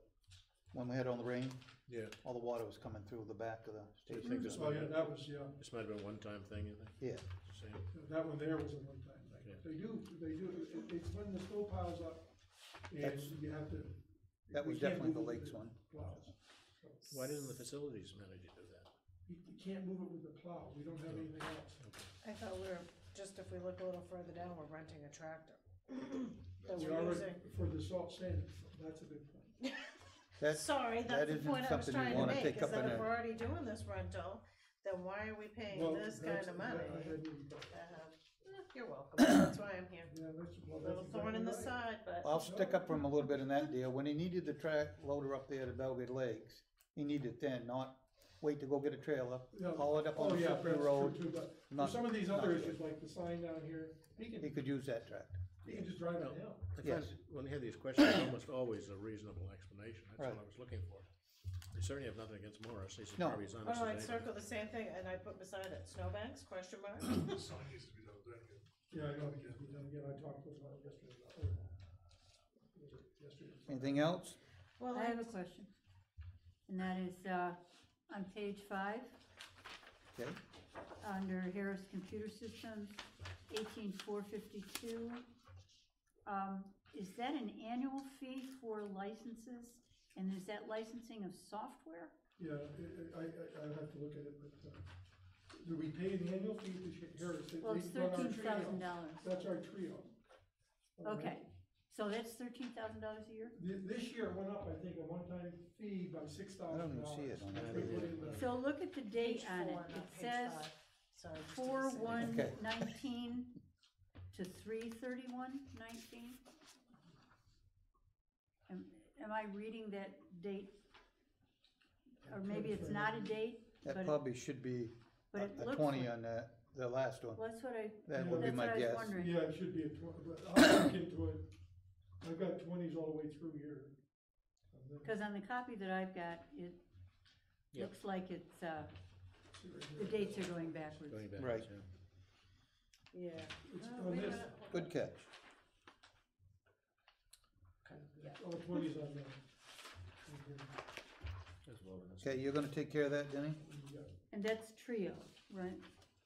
when we had all the rain, Yeah. all the water was coming through the back of the Do you station. think this Oh, might yeah, have, that was, yeah, this might have been a one-time thing, you think? Yeah, Same. that one there was a one-time thing. Yeah. They do, it's when the snow piles up, and That's- you have to. that was we can't definitely the move it lakes with one. Plows. Why doesn't the facilities manager do that? You can't move it with the plow, we don't have anything else. I thought we were, just if we look a little further down, we're renting a tractor. That We we're already, using. for the salt sand, that's a good point. That's, Sorry, that that's the isn't point I was something you trying to wanna make, take is up that in if a- we're already doing this rental, then why are we paying Well, this kind that's- of money? I hadn't even thought- You're welcome, that's why I'm here. Yeah, that's, well, A that's little thorn in the exactly right. side, but. I'll stick up for him a little bit in that deal, when he needed the track loader up there to Belgrade Lakes, he needed it then, not wait to go get a trailer, Yeah. haul it up Oh, on yeah, Slippery that's Road, true too, but for not- some of these not other good. issues, like the sign down here, he he can could use that tractor. just drive it down. I Yes. find when we have these questions, there's almost always a reasonable explanation, that's Right. what I was looking for. We certainly have nothing against Morris, he's No. probably as honest Oh, as I anybody. circled the same thing, and I put beside it, snowbanks, question mark? The sign needs to be done again. Yeah, I know, because we done again, I talked with him about it yesterday, was it yesterday? Anything else? Well, I have a question, and that is, on page 5, Okay, under Harris Computer Systems, 18452. Is that an annual fee for licenses, and is that licensing of software? Yeah, I have to look at it, but, do we pay an annual fee to Harris? Well, it's They run our trio. $13,000. That's our trio. Okay, so that's $13,000 a year? This year it went up, I think, a one-time fee by $6,000. I don't even see it on that They page. put in the- So look at the date Page on it. 4, It not page says 5. Sorry, just did the 4/1/19 same. to 3/31/19. Am I reading that date? Or maybe it's not a date, that but, probably should be but it a looks 20 like, on that, the last one, well, that's what I, that would be that's my what I was guess. wondering. Yeah, it should be a 20, but I'll look into it. I've got 20s all the way through here. And then- Cause on the copy that I've got, it Yep. looks like it's, see right the here. dates are going backwards. Going back, Right. yeah. Yeah. It's Oh, on wait a this, minute. Good catch. all 20s on there. As well as- Okay, you're gonna take care of that, Denny? Yeah. And that's trio, right?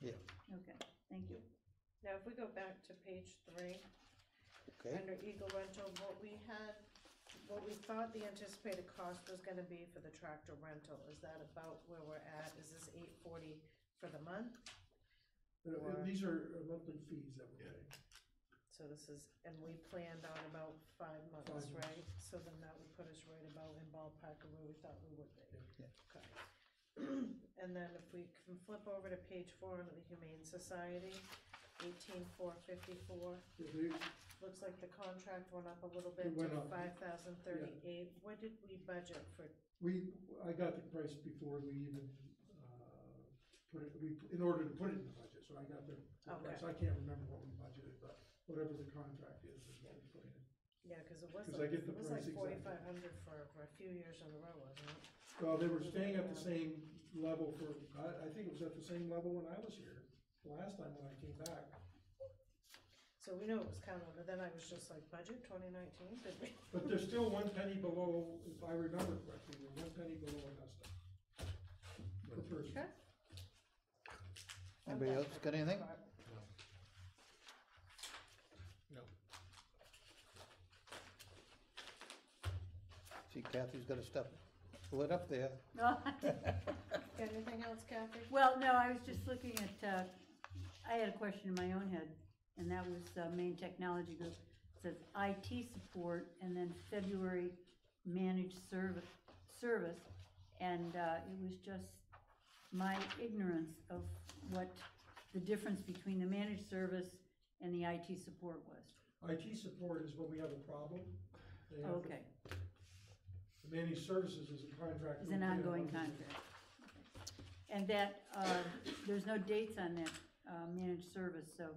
Yeah. Okay, thank you. Now, if we go back to page 3, Okay, under Eagle Rental, what we thought the anticipated cost was gonna be for the tractor rental, is that about where we're at? Is this $840 for the month? These are monthly fees that we Yeah. pay. So this is, and we planned on about 5 months, 5 months. right? So then that would put us right about in ballpark of where we thought we would be. Yeah. Okay. And then if we can flip over to page 4 under the Humane Society, 18,454. Yeah, they- Looks like the contract went up a little bit It went to up. 5,038. What did we budget for? I got the price before we even, put it, in order to put it in the budget, so I got the price. Okay. I can't remember what we budgeted, but whatever the contract is what we put in. Yeah, cause it was 'Cause I like, get the it was price like exactly. 4,500 for a few years in a row, wasn't it? Well, they were staying at the same level for, I think it was at the same level when I was here, the last time when I came back. So we knew it was coming, but then I was just like, budget 2019, did we? But they're still 1 penny below, if I remember correctly, they're 1 penny below Augusta. The first. Okay. Anybody else got anything? No. See Kathy's got a stuff lit up there. No, Got anything else, Kathy? well, no, I was just looking at, I had a question in my own head, and that was, Maine Technology Group. It says IT support, and then February managed service, and, it was just my ignorance of what the difference between the managed service and the IT support was. IT support is when we have a problem. They have to- Okay, The managed services is a contract. it's an ongoing contract. And that, there's no dates on that, managed service, so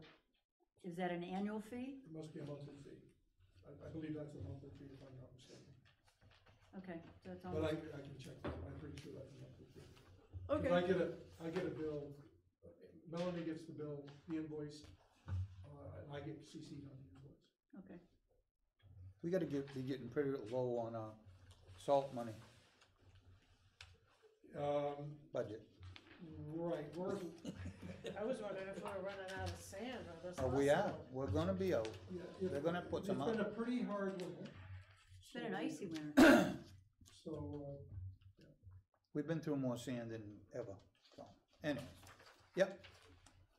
is that an annual fee? It must be a monthly fee. I believe that's a monthly fee if I'm not mistaken. Okay, so it's But almost, I can check that, I'm pretty sure that's a monthly fee. okay. I get a bill, Melanie gets the bill, the invoice, and I get CC'd on the invoice. Okay, We gotta be getting pretty low on, salt money budget. Right, I was wondering if we were running out of sand or this. Oh, we are, we're gonna be out. yeah. They're gonna put some It's been up. a pretty hard winter. it's been an icy winter. So, We've been through more sand than ever, so, anyways. Yep.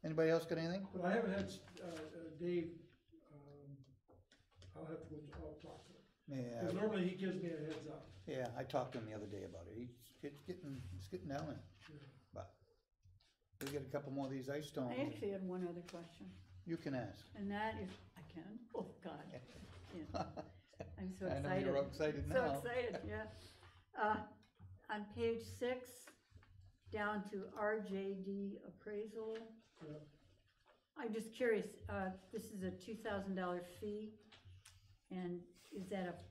Anybody else got anything? but I haven't had, Dave, I'll have to go, I'll talk to him. Yeah, Because normally he gives me a heads up. yeah, I talked to him the other day about it. It's getting down there. Yeah. But we got a couple more of these ice storms. I actually had one other question, You can ask. and that is, I can, oh, God. Yeah. I'm so I excited. know you're all excited So now. excited, yeah. On page 6, down to RJD appraisal. Yeah. I'm just curious, this is a $2,000 fee, and is that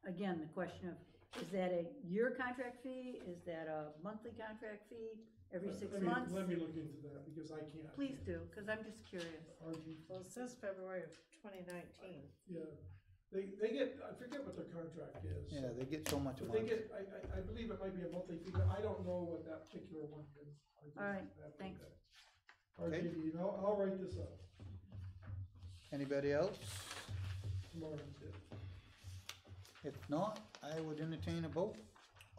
again, the question of, is that a year contract fee? Is that a monthly contract fee, every 6 months? Let me look into that, because I can't. Please do, because I'm just curious. RG, Well, it says February of 2019. yeah, they get, I forget what their contract is. Yeah, they get so much a But they month. get, I believe it might be a monthly fee, but I don't know what that particular one is. I just All right, have to look thanks. at it. RGB, and I'll write this up Anybody else? tomorrow. If not, I would entertain a vote.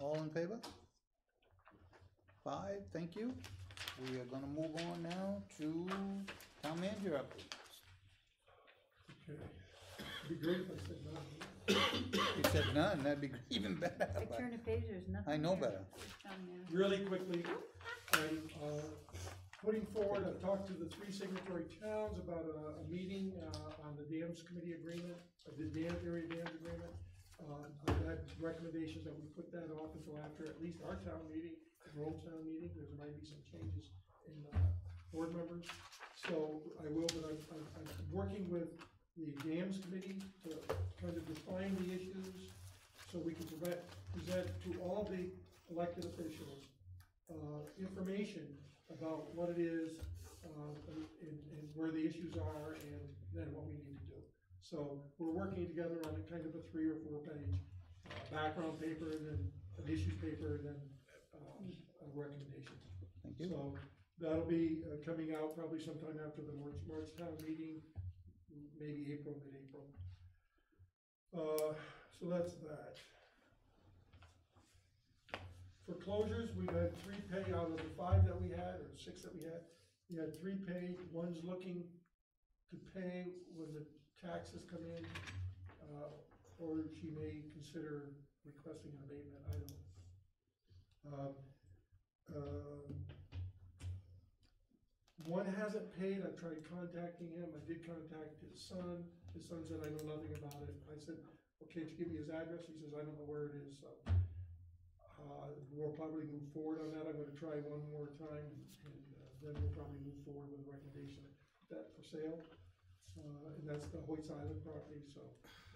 All in favor? 5, thank you. We are gonna move on now to town manager updates. Okay. It'd be great if I said no. If you said none, that'd be even better, I but turn the page, there's nothing I know there. better. Town manager. Really quickly, I'm, putting forward, I've talked to the 3 signatory towns about a meeting, on the dams committee agreement, the area dams agreement. I've had recommendations that we put that off until after at least our town meeting, Rome's town meeting, there might be some changes in, board members. So I will, but I'm working with the dams committee to kind of define the issues, so we can present to all the elected officials, information about what it is, and where the issues are, and then what we need to do. So we're working together on a kind of a 3 or 4 page, background paper, and then an issues paper, and then, a recommendation. Thank you. So that'll be, coming out probably sometime after the March town meeting, maybe April, mid-April. So that's that. For closures, we've had 3 pay out of the 5 that we had, or 6 that we had. We had 3 paid, one's looking to pay when the taxes come in, or she may consider requesting an abatement, I don't know. One hasn't paid, I tried contacting him, I did contact his son said, I know nothing about it. I said, okay, did you give me his address? He says, I don't know where it is, so. We'll probably move forward on that, I'm gonna try one more time, and then we'll probably move forward with a recommendation that for sale. And that's the Hoyts Island property, so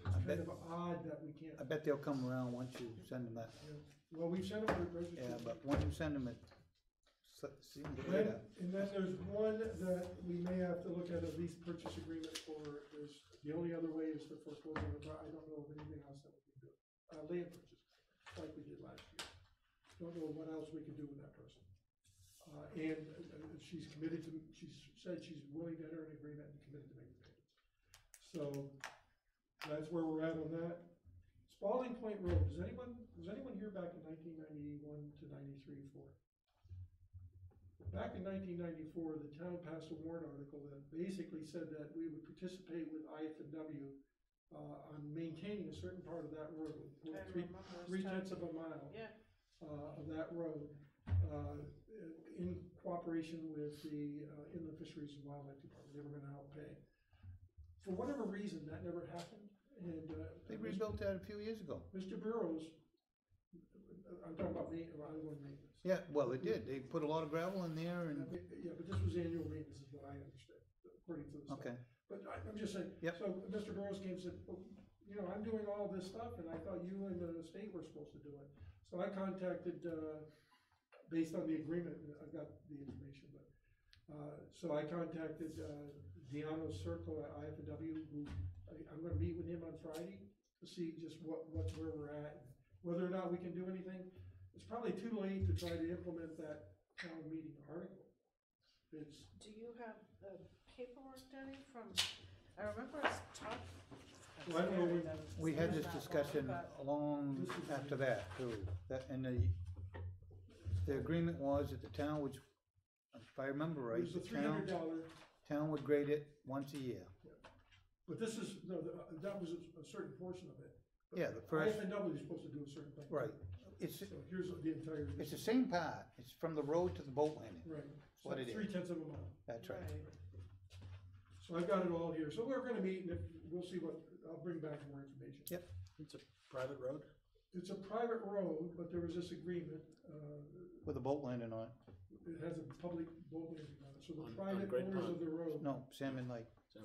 it's kind of odd that we can't. I bet they'll come around once you send them that. Well, we've sent them a registry. Yeah, but when you send them it, seem to be that. And then there's one that we may have to look at least purchase agreement for, the only other way is to foreclose on it, but I don't know of anything else that we can do. Land purchase, like we did last year. Don't know what else we can do with that person. And she's committed to, she said she's willing to enter an agreement and committed to making payments. So that's where we're at on that. Spalding Point Road, was anyone here back in 1991 to 93 for? Back in 1994, the town passed a warrant article that basically said that we would participate with IF&W on maintaining a certain part of that road, I three remember us tenths of a mile Yeah. of that road. in cooperation with the Inland Fisheries and Wildlife Department, they were gonna help pay. For whatever reason, that never happened, and, They rebuilt that a few years ago. Mr. Burrows, I'm talking about ongoing maintenance. Yeah, well, it did. They put a lot of gravel in there and, Yeah, but this was annual maintenance is what I understood, according to the stuff. okay. But I'm just saying, Yep. so Mr. Burrows came and said, well, you know, I'm doing all this stuff, and I thought you and the state were supposed to do it. So I contacted, based on the agreement, I got the information, but, so I contacted, Deano Circle at IFW, who, I'm gonna meet with him on Friday to see just where we're at, whether or not we can do anything. It's probably too late to try to implement that town meeting article. It's, Do you have the paperwork, Denny, from, I remember us talking. Well, I don't know, We had this discussion long This is- after that too. That, and the agreement was that the town would, if I remember it right, was a the $300, town would grade it once a year. but this is, no, that was a certain portion of it. But Yeah, the first, IFNW is supposed to do a certain thing. right. It's, So here's the entire. it's the same part. It's from the road to the boat landing. Right. what it is. 3/10 of a mile. That's right. So I've got it all here. So we're gonna meet and we'll see what, I'll bring back more information. Yep. It's a private road? It's a private road, but there was this agreement, With a boat landing on it. it has a public boat landing on it. So the On private Great owners Pond. of the road. No, Salmon Lake. So,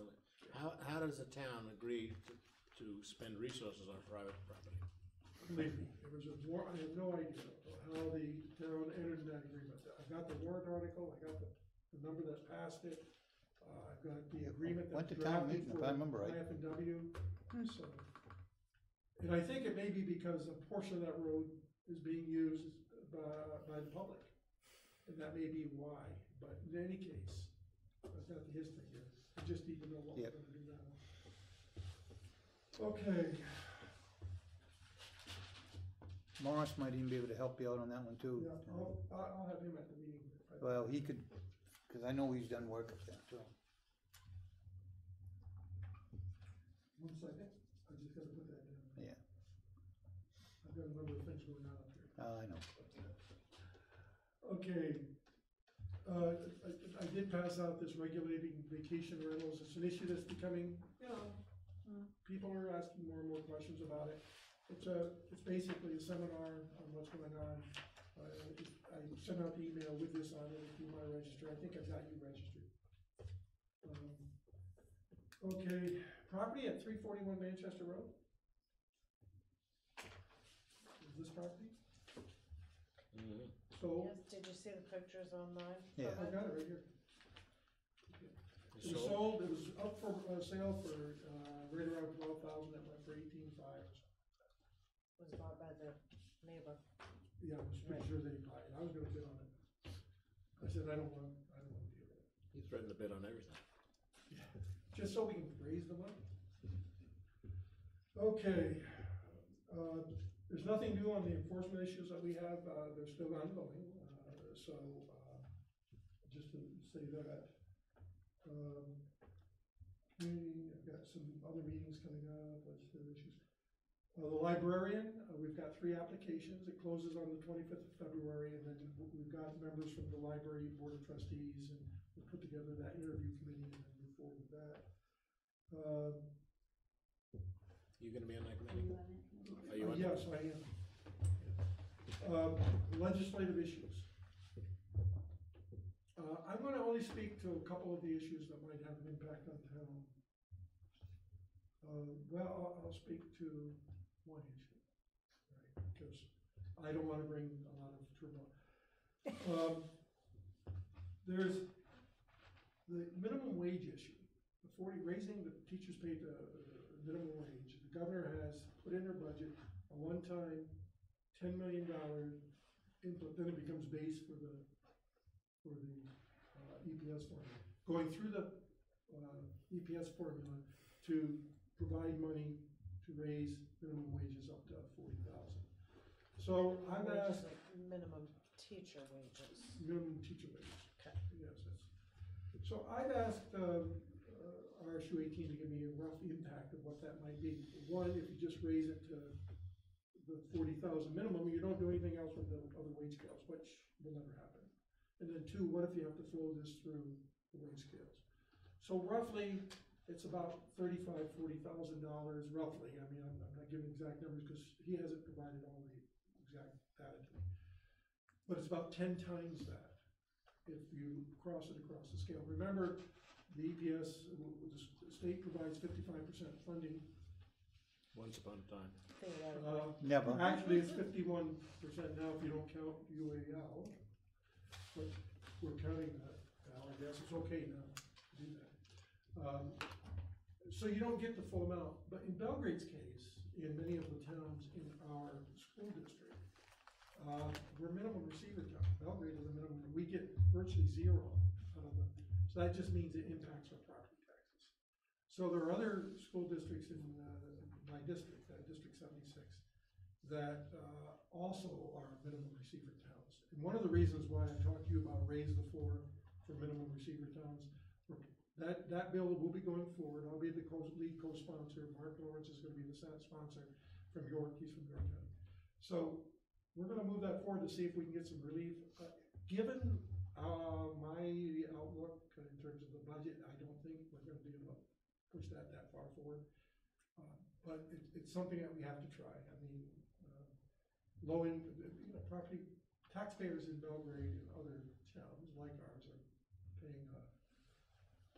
how does the town agree to spend resources on private property? Believe me, it was I have no idea how the town entered that agreement. I got the warrant article, I got the number that passed it, I've got the agreement Went that to town drafted meeting, if for I remember right. IFNW, so. And I think it may be because a portion of that road is being used by the public, and that may be why, but in any case, I've got the history here, I just need to know what we're Yep. gonna do now. Okay. Morris might even be able to help you out on that one too. Yeah, I'll have him at the meeting. Well, he could, cause I know he's done work up there too. One second, I just gotta put that down. Yeah. I've got a number of things going on up here. I know. Okay. I did pass out this regulating vacation rentals. It's an issue that's becoming, people are asking more and more questions about it. It's basically a seminar on what's going on. I sent out the email with this on it, if you want to register. I think I've got you registered. Okay, property at 341 Manchester Road. Is this property? Mm-hmm. Sold? Yes, did you see the pictures online? Yeah. I got it right here. It was sold, it was up for sale for right around 12,000, it went for 18,500 or something. Was bought by the neighbor. Yeah, I was pretty sure they'd buy it, I was gonna bid on it. I said, I don't want to deal with it. You threatened to bid on everything. Just so we can raise the money. Okay, there's nothing new on the enforcement issues that we have, they're still ongoing, so, just to say that. Community, I've got some other meetings coming up, legislative issues. The librarian, we've got 3 applications, it closes on the 25th of February, and then we've got members from the library board of trustees, and we'll put together that interview committee and then move forward with that. You gonna be on that committee? Are you on? Yes, I am. Legislative issues. I'm gonna only speak to a couple of the issues that might have an impact on town. Well, I'll speak to one issue, right, because I don't wanna bring a lot of turmoil. There's the minimum wage issue, raising the teachers' pay to minimum wage. The governor has put in her budget a one-time $10 million input, then it becomes base for the EPS formula. Going through the EPS formula to provide money to raise minimum wages up to 40,000. So I've Wages, asked like minimum teacher wages. minimum teacher wages. Okay. Yes, so I've asked RSU 18 to give me a rough impact of what that might be. One, if you just raise it to the 40,000 minimum, you don't do anything else with the other wage scales, which will never happen. And then two, what if you have to flow this through the wage scales? So roughly, it's about $35,000, $40,000 roughly. I mean, I'm not giving exact numbers because he hasn't provided all the exact data to me. But it's about 10 times that if you cross it across the scale. Remember, the EPS, the state provides 55% funding. Once upon a time. Never. Actually, it's 51% now if you don't count UAL. But we're counting that now, I guess. It's okay now to do that. So you don't get the full amount. But in Belgrade's case, in many of the towns in our school district, we're minimum receiver town. Belgrade is a minimum. We get virtually zero out of them. So that just means it impacts our property taxes. So there are other school districts in my district, District 76, that also are minimum receiver towns. And one of the reasons why I talked to you about raise the floor for minimum receiver towns, that bill will be going forward. I'll be the lead co-sponsor. Mark Lawrence is going to be the sponsor from York. He's from York County. So we're going to move that forward to see if we can get some relief. Given my outlook in terms of the budget, I don't think we're going to be able to push that far forward. But it's something that we have to try. I mean, property taxpayers in Belgrade and other towns like ours are paying a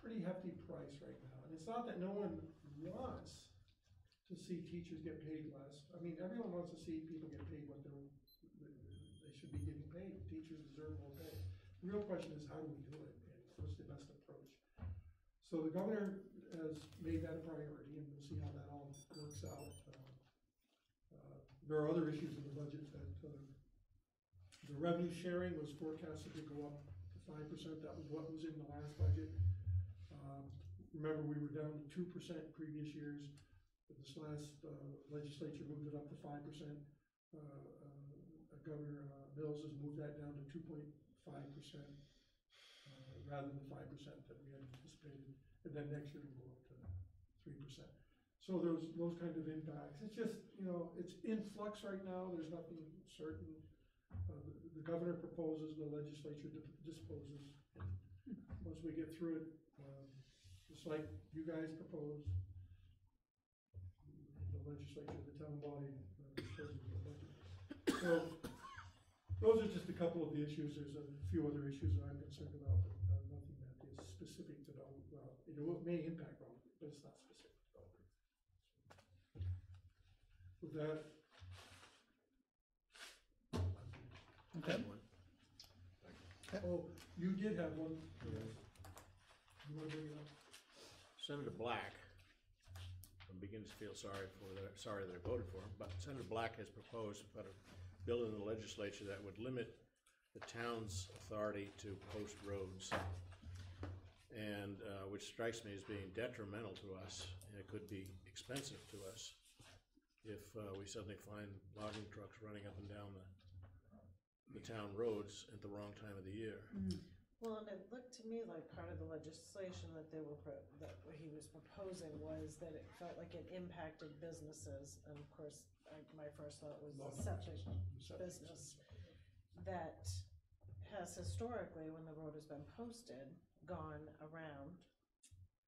pretty hefty price right now. And it's not that no one wants to see teachers get paid less. I mean, everyone wants to see people get paid what they should be getting paid. Teachers deserve more pay. The real question is, how do we do it, and what's the best approach? So the governor has made that a priority, and we'll see how that all works out. There are other issues in the budget that the revenue sharing was forecasted to go up to 5%. That was what was in the last budget. Remember, we were down to 2% previous years. This last legislature moved it up to 5%. Governor Mills has moved that down to 2.5% rather than the 5% that we had anticipated. And then next year we'll go up to 3%. So those kind of impacts. It's just, it's in flux right now. There's nothing certain. The governor proposes, the legislature disposes. Once we get through it, just like you guys propose, the legislature, the town body disposes of the budget. So those are just a couple of the issues. There's a few other issues that I'm concerned about, but nothing that is specific to Belgrade. Well, it may impact Belgrade, but it's not specific to Belgrade. With that, Okay. oh, you did have one. You want to bring it up? Senator Black begins to feel sorry that I voted for him, but Senator Black has proposed about a bill in the legislature that would limit the town's authority to post roads, and which strikes me as being detrimental to us, and it could be expensive to us if we suddenly find logging trucks running up and down the town roads at the wrong time of the year. Well, and it looked to me like part of the legislation that he was proposing was that it felt like it impacted businesses, and of course, my first thought was the septic business that has historically, when the road has been posted, gone around.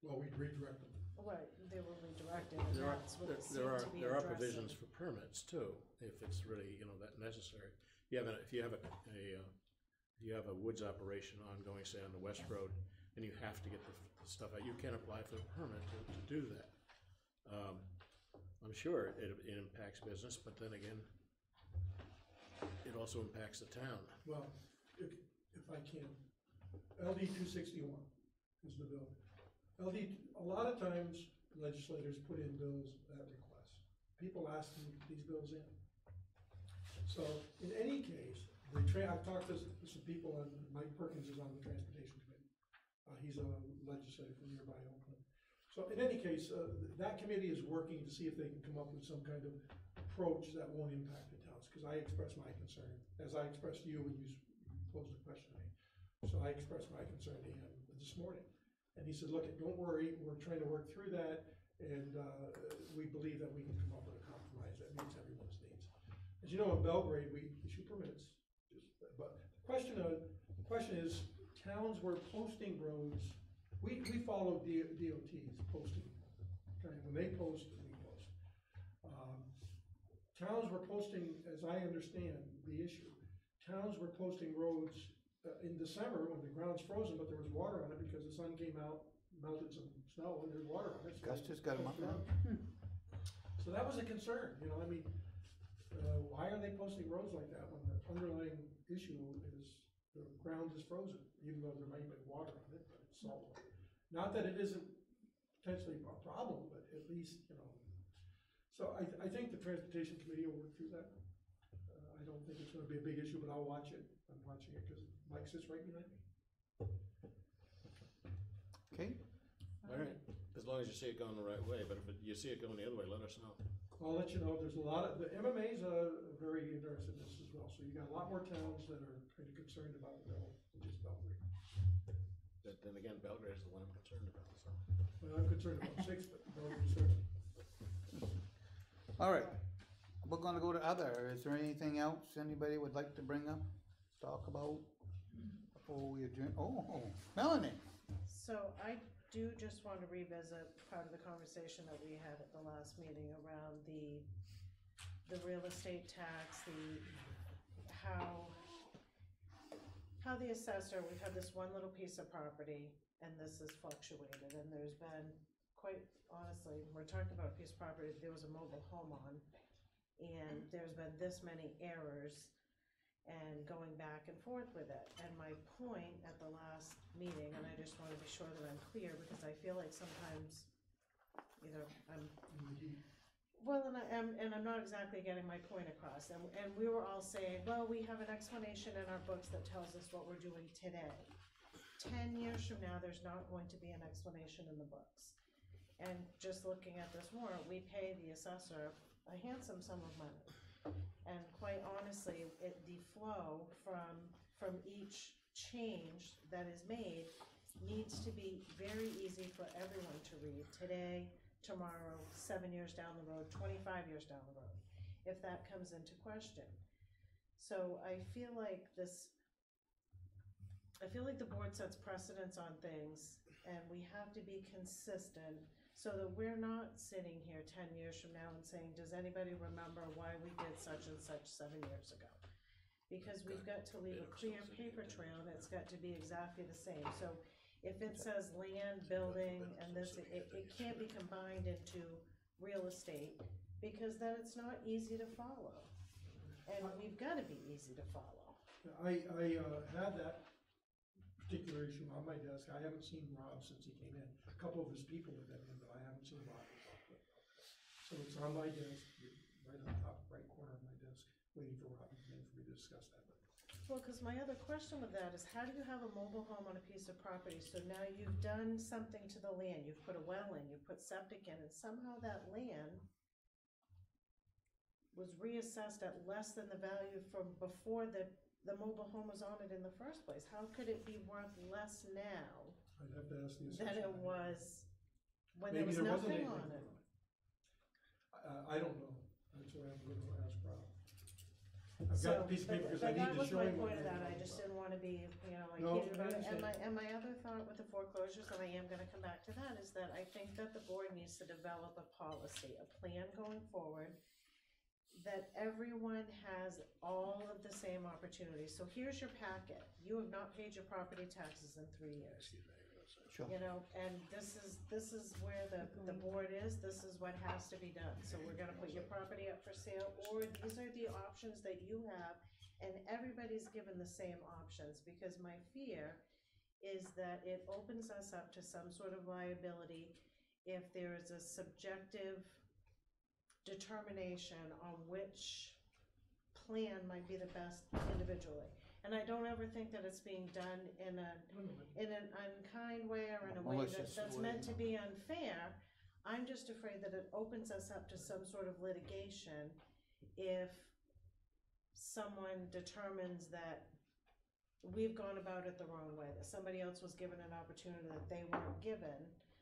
Well, we redirect them. Right, they were redirected, and that's what it seemed to be There are addressing. provisions for permits too, if it's really, that necessary. If you have a woods operation ongoing, say on the West Road, and you have to get the stuff out, you can apply for a permit to do that. I'm sure it impacts business, but then again, it also impacts the town. Well, if I can, LD 261 is the bill. A lot of times legislators put in bills at request. People ask them to put these bills in. So in any case, I've talked to some people, and Mike Perkins is on the Transportation Committee. He's a legislator from nearby Oakland. So in any case, that committee is working to see if they can come up with some kind of approach that won't impact the towns, because I expressed my concern, as I expressed to you when you posed the question to me. So I expressed my concern to him this morning. And he said, look, don't worry, we're trying to work through that, and we believe that we can come up with a compromise that meets everyone's needs. you know, in Belgrade, we issue permits, but the question is, towns were posting roads, we follow DOT's posting, okay, when they post, we post. Towns were posting, as I understand the issue, towns were posting roads in December when the ground's frozen, but there was water on it because the sun came out, melted some snow, and there's water on it. So Gus just got them up now. So that was a concern, you know, I mean, why are they posting roads like that when the underlying issue is the ground is frozen, even though there might be water on it, but it's salt water. Not that it isn't potentially a problem, but at least, you know. So I think the transportation committee will work through that. I don't think it's gonna be a big issue, but I'll watch it. I'm watching it because Mike sits right behind me. Okay, All right, as long as you see it going the right way, but if you see it going the other way, let us know. I'll let you know, there's a lot of, the MMA's very interested in this as well, so you got a lot more towns that are kind of concerned about the bill, which is Belgrade. But then again, Belgrade is the one I'm concerned about, so. Well, I'm concerned about 6, but Belgrade's certainly. all right. We're gonna go to other. Is there anything else anybody would like to bring up, talk about before we adjourn? Oh, Melanie. So I do just want to revisit part of the conversation that we had at the last meeting around the real estate tax, how the assessor, we've had this one little piece of property and this has fluctuated, and there's been, quite honestly, we're talking about a piece of property that there was a mobile home on, and there's been this many errors and going back and forth with it. And my point at the last meeting, and I just want to be sure that I'm clear, because I feel like sometimes, you know, I'm not exactly getting my point across. And we were all saying, well, we have an explanation in our books that tells us what we're doing today. 10 years from now, there's not going to be an explanation in the books. And just looking at this warrant, we pay the assessor a handsome sum of money. And quite honestly, the flow from each change that is made needs to be very easy for everyone to read today, tomorrow, 7 years down the road, 25 years down the road, if that comes into question. So I feel like the board sets precedents on things, and we have to be consistent so that we're not sitting here 10 years from now and saying, does anybody remember why we did such and such 7 years ago? Because we've got to leave a clear paper trail, and it's got to be exactly the same. So if it says land, building, and this, it can't be combined into real estate, because then it's not easy to follow. And we've got to be easy to follow. I had that particular issue on my desk. I haven't seen Rob since he came in. A couple of his people have been in, but I haven't seen Rob. So it's on my desk, right on top right corner of my desk, waiting for Rob to come in for me to discuss that. Well, because my other question with that is, how do you have a mobile home on a piece of property? So now you've done something to the land, you've put a well in, you've put septic in, and somehow that land was reassessed at less than the value from before the mobile home was on it in the first place. How could it be worth less now I'd have to ask the than assessor. it was when Maybe there was wasn't nothing anything on it? I don't know. That's what I'm going to ask Rob. I've got the piece of paper because I need to show him. That was my point of that. I just didn't want to be, you know, like, No, heated about it. I understand. And my other thought with the foreclosures, and I am gonna come back to that, is that I think that the board needs to develop a policy, a plan going forward, that everyone has all of the same opportunities. So here's your packet. You have not paid your property taxes in 3 years. Sure. You know, and this is where the board is, this is what has to be done. So we're gonna put your property up for sale, or these are the options that you have, and everybody's given the same options, because my fear is that it opens us up to some sort of liability if there is a subjective determination on which plan might be the best individually. And I don't ever think that it's being done in an unkind way or in a way Malicious that's way, meant to no. be unfair. I'm just afraid that it opens us up to some sort of litigation if someone determines that we've gone about it the wrong way, that somebody else was given an opportunity that they weren't given.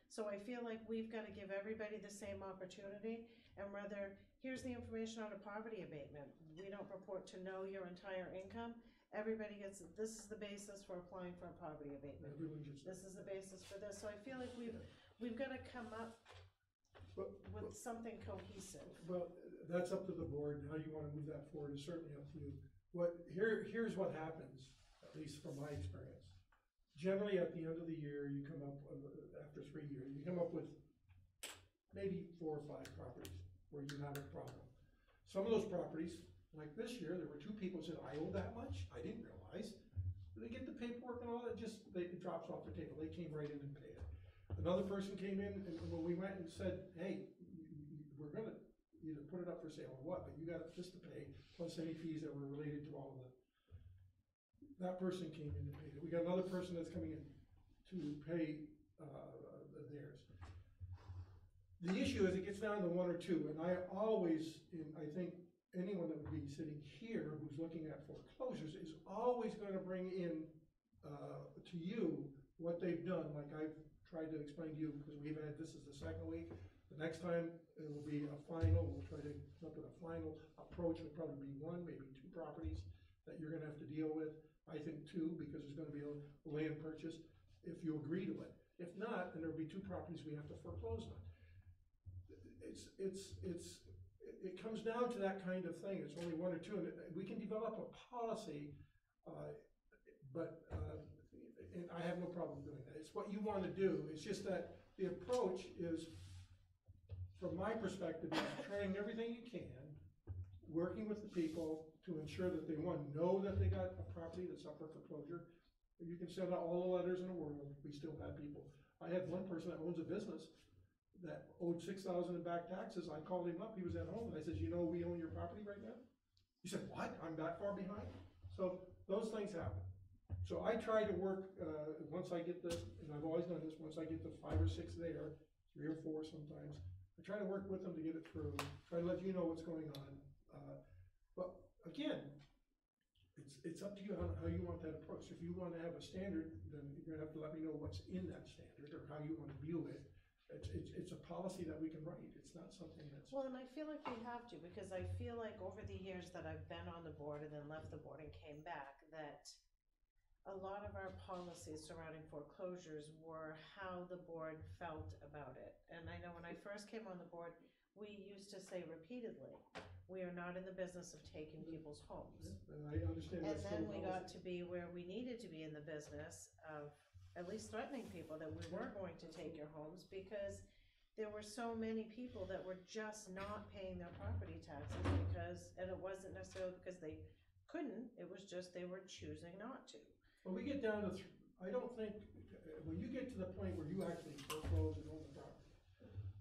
So I feel like we've got to give everybody the same opportunity, and whether here's the information on a poverty abatement. We don't purport to know your entire income. Everybody gets, this is the basis for applying for a poverty abatement. Everyone gets. This is the basis for this, so I feel like we've gotta come up But- with something cohesive. Well, that's up to the board, how you wanna move that forward is certainly up to you. Here's what happens, at least from my experience. Generally, at the end of the year, you come up, after 3 years, you come up with maybe 4 or 5 properties where you have a problem. Some of those properties, like this year, there were 2 people who said, I owe that much, I didn't realize. They get the paperwork and all that, it drops off their table, they came right in and paid it. Another person came in, and when we went and said, hey, we're gonna either put it up for sale or what, but you got this to pay, plus any fees that were related to all of it. That person came in and paid it. We got another person that's coming in to pay, theirs. The issue is it gets down to 1 or 2, and I always, I think anyone that would be sitting here who's looking at foreclosures is always gonna bring in, to you what they've done, like I've tried to explain to you, because we've had, this is the 2nd week. The next time it will be a final, we'll try to come up with a final approach, it'll probably be 1, maybe 2 properties that you're gonna have to deal with. I think 2, because there's gonna be a land purchase, if you agree to it. If not, then there'll be 2 properties we have to foreclose on. It comes down to that kind of thing, it's only 1 or 2, and we can develop a policy, and I have no problem doing that. It's what you want to do. It's just that the approach is, from my perspective, is trying everything you can, working with the people to ensure that they, 1, know that they got a property that's up for foreclosure. You can send out all the letters in the world, we still have people. I had one person that owns a business that owed $6,000 in back taxes. I called him up, he was at home, and I said, you know we own your property right now? He said, what? I'm that far behind? So those things happen. So I try to work, once I get this, and I've always done this, once I get the 5 or 6 there, 3 or 4 sometimes, I try to work with them to get it through, try to let you know what's going on. But again, it's up to you how you want that approach. If you want to have a standard, then you're gonna have to let me know what's in that standard or how you want to view it. It's a policy that we can write. It's not something that's. Well, and I feel like we have to, because I feel like over the years that I've been on the board and then left the board and came back, that a lot of our policies surrounding foreclosures were how the board felt about it. And I know when I first came on the board, we used to say repeatedly, we are not in the business of taking people's homes. And I understand And that's then still we policy. got to be where we needed to be in the business of at least threatening people that we were going to take your homes, because there were so many people that were just not paying their property taxes because, and it wasn't necessarily because they couldn't, it was just they were choosing not to. When we get down to, I don't think, when you get to the point where you actually foreclose and own the property,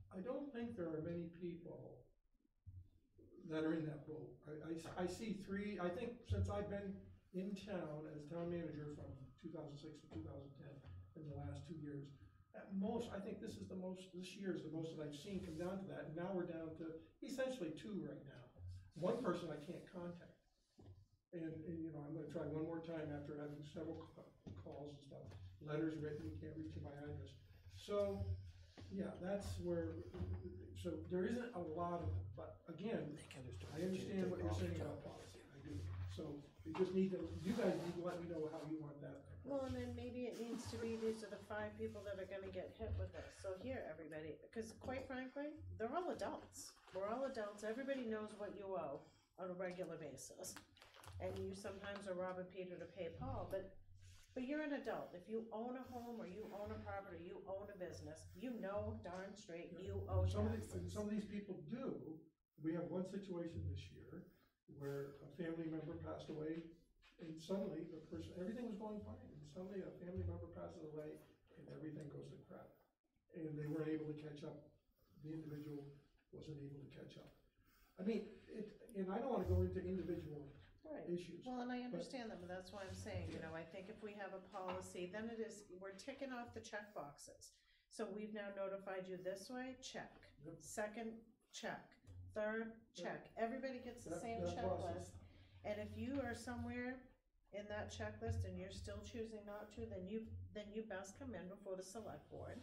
I don't think there are many people that are in that boat. I see 3, I think since I've been in town as town manager from 2006 to 2010, in the last 2 years, at most, I think this year is the most that I've seen come down to that, and now we're down to essentially 2 right now. 1 person I can't contact. And you know, I'm gonna try one more time after having several calls and stuff. Letters written, you can't reach my address. So, yeah, that's where, so there isn't a lot of them, but again, I understand what you're saying about policy, I do. So, you guys need to let me know how you want that. Well, and then maybe it needs to be, these are the 5 people that are gonna get hit with this. So here, everybody, because quite frankly, they're all adults. We're all adults, everybody knows what you owe on a regular basis. And you sometimes are robbing Peter to pay Paul, but you're an adult. If you own a home or you own a property, you own a business, you know darn straight you owe taxes. Some of these people do. We have one situation this year where a family member passed away, and suddenly everything was going fine, and suddenly a family member passes away and everything goes to crap. And they weren't able to catch up. The individual wasn't able to catch up. I mean, and I don't wanna go into individual issues. Well, and I understand that, but that's why I'm saying, you know, I think if we have a policy, then we're ticking off the check boxes. So we've now notified you this way, check. Yep. 2nd, check. 3rd, check. Everybody gets the same That process. checklist. And if you are somewhere in that checklist and you're still choosing not to, then you best come in before the select board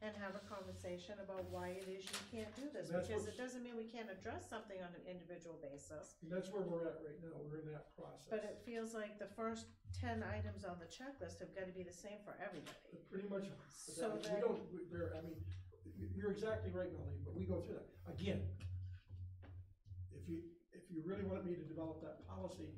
and have a conversation about why it is you can't do this, That's because what's- it doesn't mean we can't address something on an individual basis. And that's where we're at right now, we're in that process. But it feels like the first 10 items on the checklist have gotta be the same for everybody. But pretty much, So we then- don't, I mean, you're exactly right, Melanie, but we go through that. Again, if you really want me to develop that policy,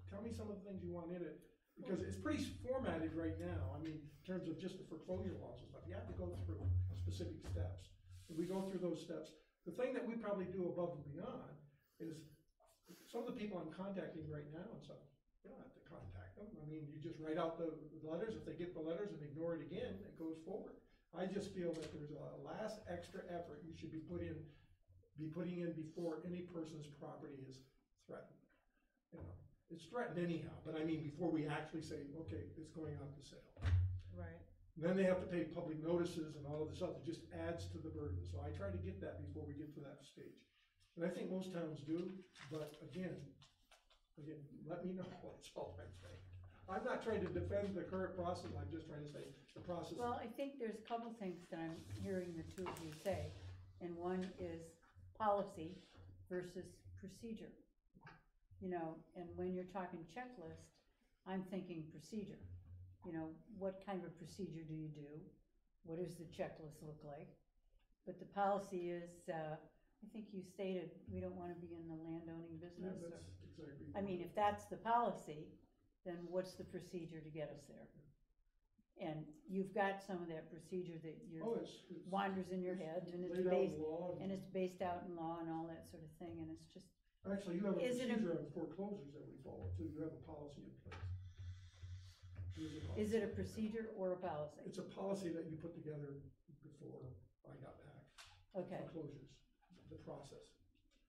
tell me some of the things you want in it, because it's pretty formatted right now, I mean, in terms of just the foreclosure laws and stuff, you have to go through specific steps. And we go through those steps. The thing that we probably do above and beyond is, some of the people I'm contacting right now and stuff, you don't have to contact them, I mean, you just write out the letters, if they get the letters and ignore it again, it goes forward. I just feel that there's a last extra effort you should be putting in before any person's property is threatened. You know, it's threatened anyhow, but I mean, before we actually say, okay, it's going out to sale. Right. Then they have to pay public notices and all of this stuff, it just adds to the burden, so I try to get that before we get to that stage. And I think most towns do, but again, let me know, that's all I'm saying. I'm not trying to defend the current process, I'm just trying to say the process. Well, I think there's a couple things that I'm hearing the two of you say, and one is policy versus procedure. You know, and when you're talking checklist, I'm thinking procedure. You know, what kind of procedure do you do? What does the checklist look like? But the policy is, I think you stated, we don't wanna be in the landowning Yeah, business. that's exactly. I mean, if that's the policy, then what's the procedure to get us there? And you've got some of that procedure that Oh, you're, it's wanders in your head, and it's laid out in based, law and it's based out in law and all that sort of thing, and it's just, Actually, you have a Is it a- procedure on foreclosures that we follow too, you have a policy in place. is it a procedure or a policy? It's a policy that you put together before I got back. Okay, Foreclosures, the process.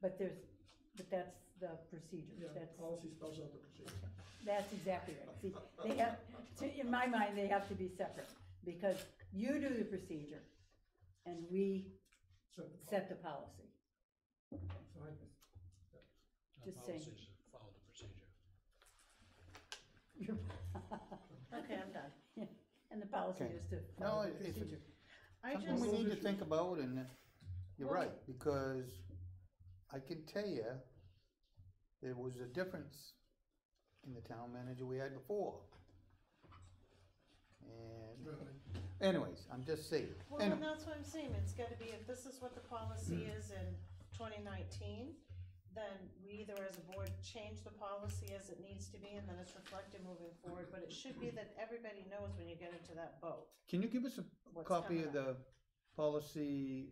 but that's the procedure, Yeah, that's, policy spells out the procedure. that's exactly right. See, they have, in my mind, they have to be separate, because you do the procedure, and we set the policy. Fine. Just saying. Policies follow the procedure. Okay, I'm done. And the policy Okay. is to No, follow the it's procedure. I something we just, need to think about, and you're Well- right, because I can tell you, there was a difference in the town manager we had before. And anyways, I'm just saying. well, And and that's what I'm saying, it's gotta be, if this is what the policy is in 2019, then we either as a board change the policy as it needs to be, and then it's reflected moving forward, but it should be that everybody knows when you get into that boat, can you give us a what's copy coming of up, the policy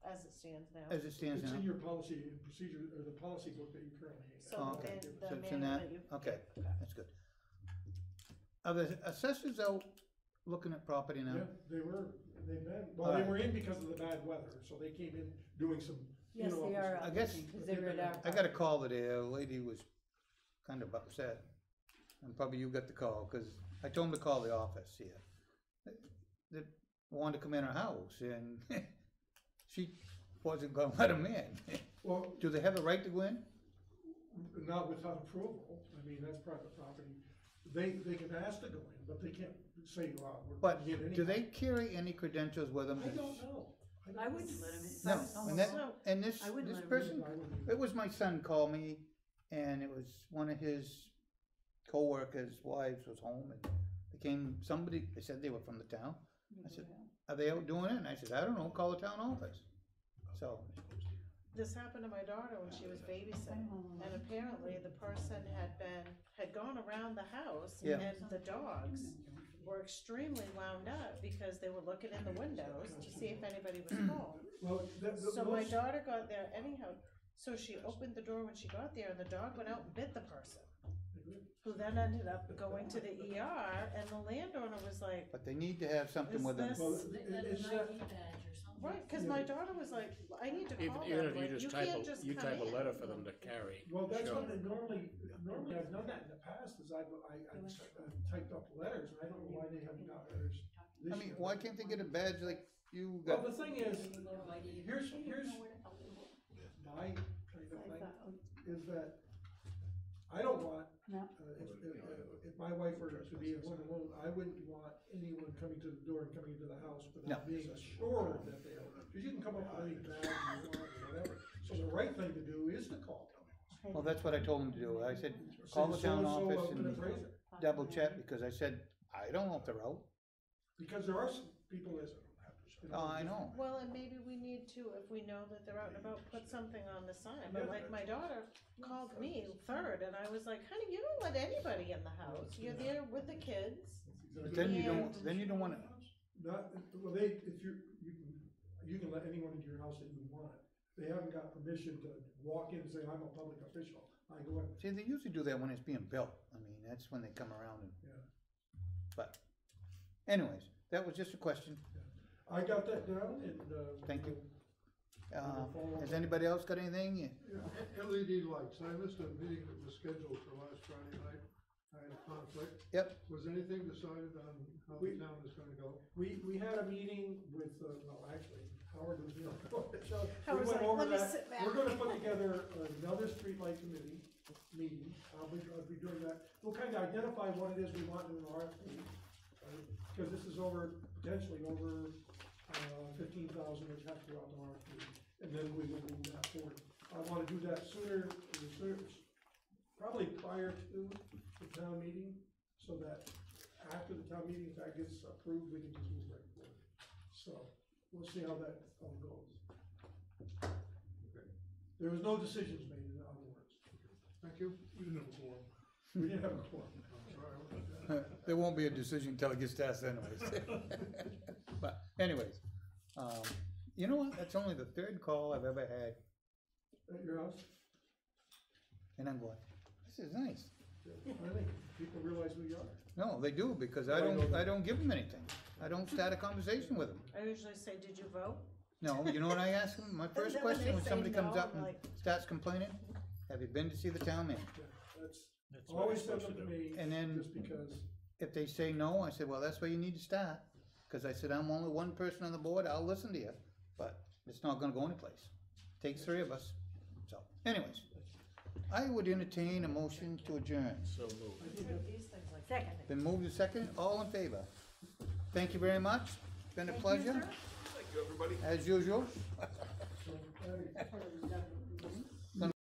as it stands now. as it stands It's now? in your policy and procedure, or the policy book that you currently have. So, Oh, okay. and So the it's in manual that? that you. Okay, that's good. Are the assessors out looking at property now? Yeah, they've been, All well, they right. were in because of the bad weather, so they came in doing some. Yes, they are I out guess- looking, because they were at our. I got a call today, a lady was kind of upset, and probably you got the call, cause I told them to call the office here. They wanted to come in her house, and she wasn't gonna let them in. Well, Do they have the right to go in? not without approval, I mean, that's private property. They can ask to go in, but they can't say, well, we're. But getting in do anyhow. they carry any credentials with them? I don't know. I wouldn't let them in. No, and that, So- and this, I wouldn't this let 'em in. person, I wouldn't it was my son called me, and it was one of his co-workers' wives was home, and they came, they said they were from the town. I said, are they out doing it? And I said, I don't know, call the town office. So, This happened to my daughter when she was babysitting, and apparently the person had gone around the house, Yeah. and the dogs were extremely wound up because they were looking in the windows to see if anybody was home. Well, So my daughter got there anyhow, so she opened the door when she got there, and the dog went out and bit the person, who then ended up going to the ER, and the landowner was like, but they need to have something Is with them. this- Well, That it's an not, ID badge or something. right, cause my daughter was like, I need to call Even them, if you like, you just type can't just you come type a in. letter for them to carry. well, that's sure. what they normally I've done that in the past, is I've typed up letters, and I don't know why they haven't got letters this I mean, year. why can't they get a badge like you Well, got? the thing is, No ID. here's my kind of thing, is that I don't want, No. if my wife were to be at home alone, I wouldn't want anyone coming to the door and coming into the house without being assured that they are. Because you can come up with any bag you want or whatever. So the right thing to do is to call. Well, that's what I told him to do. I said, call the town So-and-so office up an and appraiser. double check, because I said, I don't know if they're out. Because there are some people that. Oh, I know. Well, and maybe we need to, if we know that they're out and about, put something on the sign, but like my daughter called me third, and I was like, honey, you don't let anybody in the house, you're there with the kids. But then you don't wanna, Not, well, you can let anyone into your house that you want. They haven't got permission to walk in and say, I'm a public official, I go in. see, they usually do that when it's being built. I mean, that's when they come around and, Yeah. but anyways, that was just a question. I got that down and, Thank you. Has anybody else got anything? Yeah, LED lights, I missed a meeting that was scheduled for last Friday night, I had a conflict. Yep. Was anything decided on how the town is gonna go? We had a meeting with, well, actually, Howard was, so. Howard's we went like, over "Let me that. sit back." We're gonna put together another streetlight committee meeting, I'll be doing that. We'll kind of identify what it is we want in an RFP. Because this is potentially over, 15,000, which has to go out to RFP, and then we will move that forward. I wanna do that sooner, probably prior to the town meeting, so that after the town meeting, if that gets approved, we can just move right forward. So, we'll see how that all goes. There was no decisions made, in other words. Thank you. We didn't have a quorum. We didn't have a quorum. There won't be a decision until it gets to us anyways. But anyways, you know what? That's only the third call I've ever had, At your house? and I'm going, this is nice. I think people realize who you are. No, they do, because I don't give them anything. I don't start a conversation with them. I usually say, did you vote? No, you know what I ask them? My first then when question they when say somebody comes no, up I'm and like- starts complaining, have you been to see the town manager? That's That's what always you're send supposed them to to do. me, And then- just because. If they say no, I said, well, that's where you need to start. Cause I said, I'm only one person on the board, I'll listen to you, but it's not gonna go anyplace. Takes three of us. So anyways, I would entertain a motion to adjourn. So moved. These things like. Second. Been moved to second, all in favor? Thank you very much, been a pleasure, Thank you, everybody. as usual.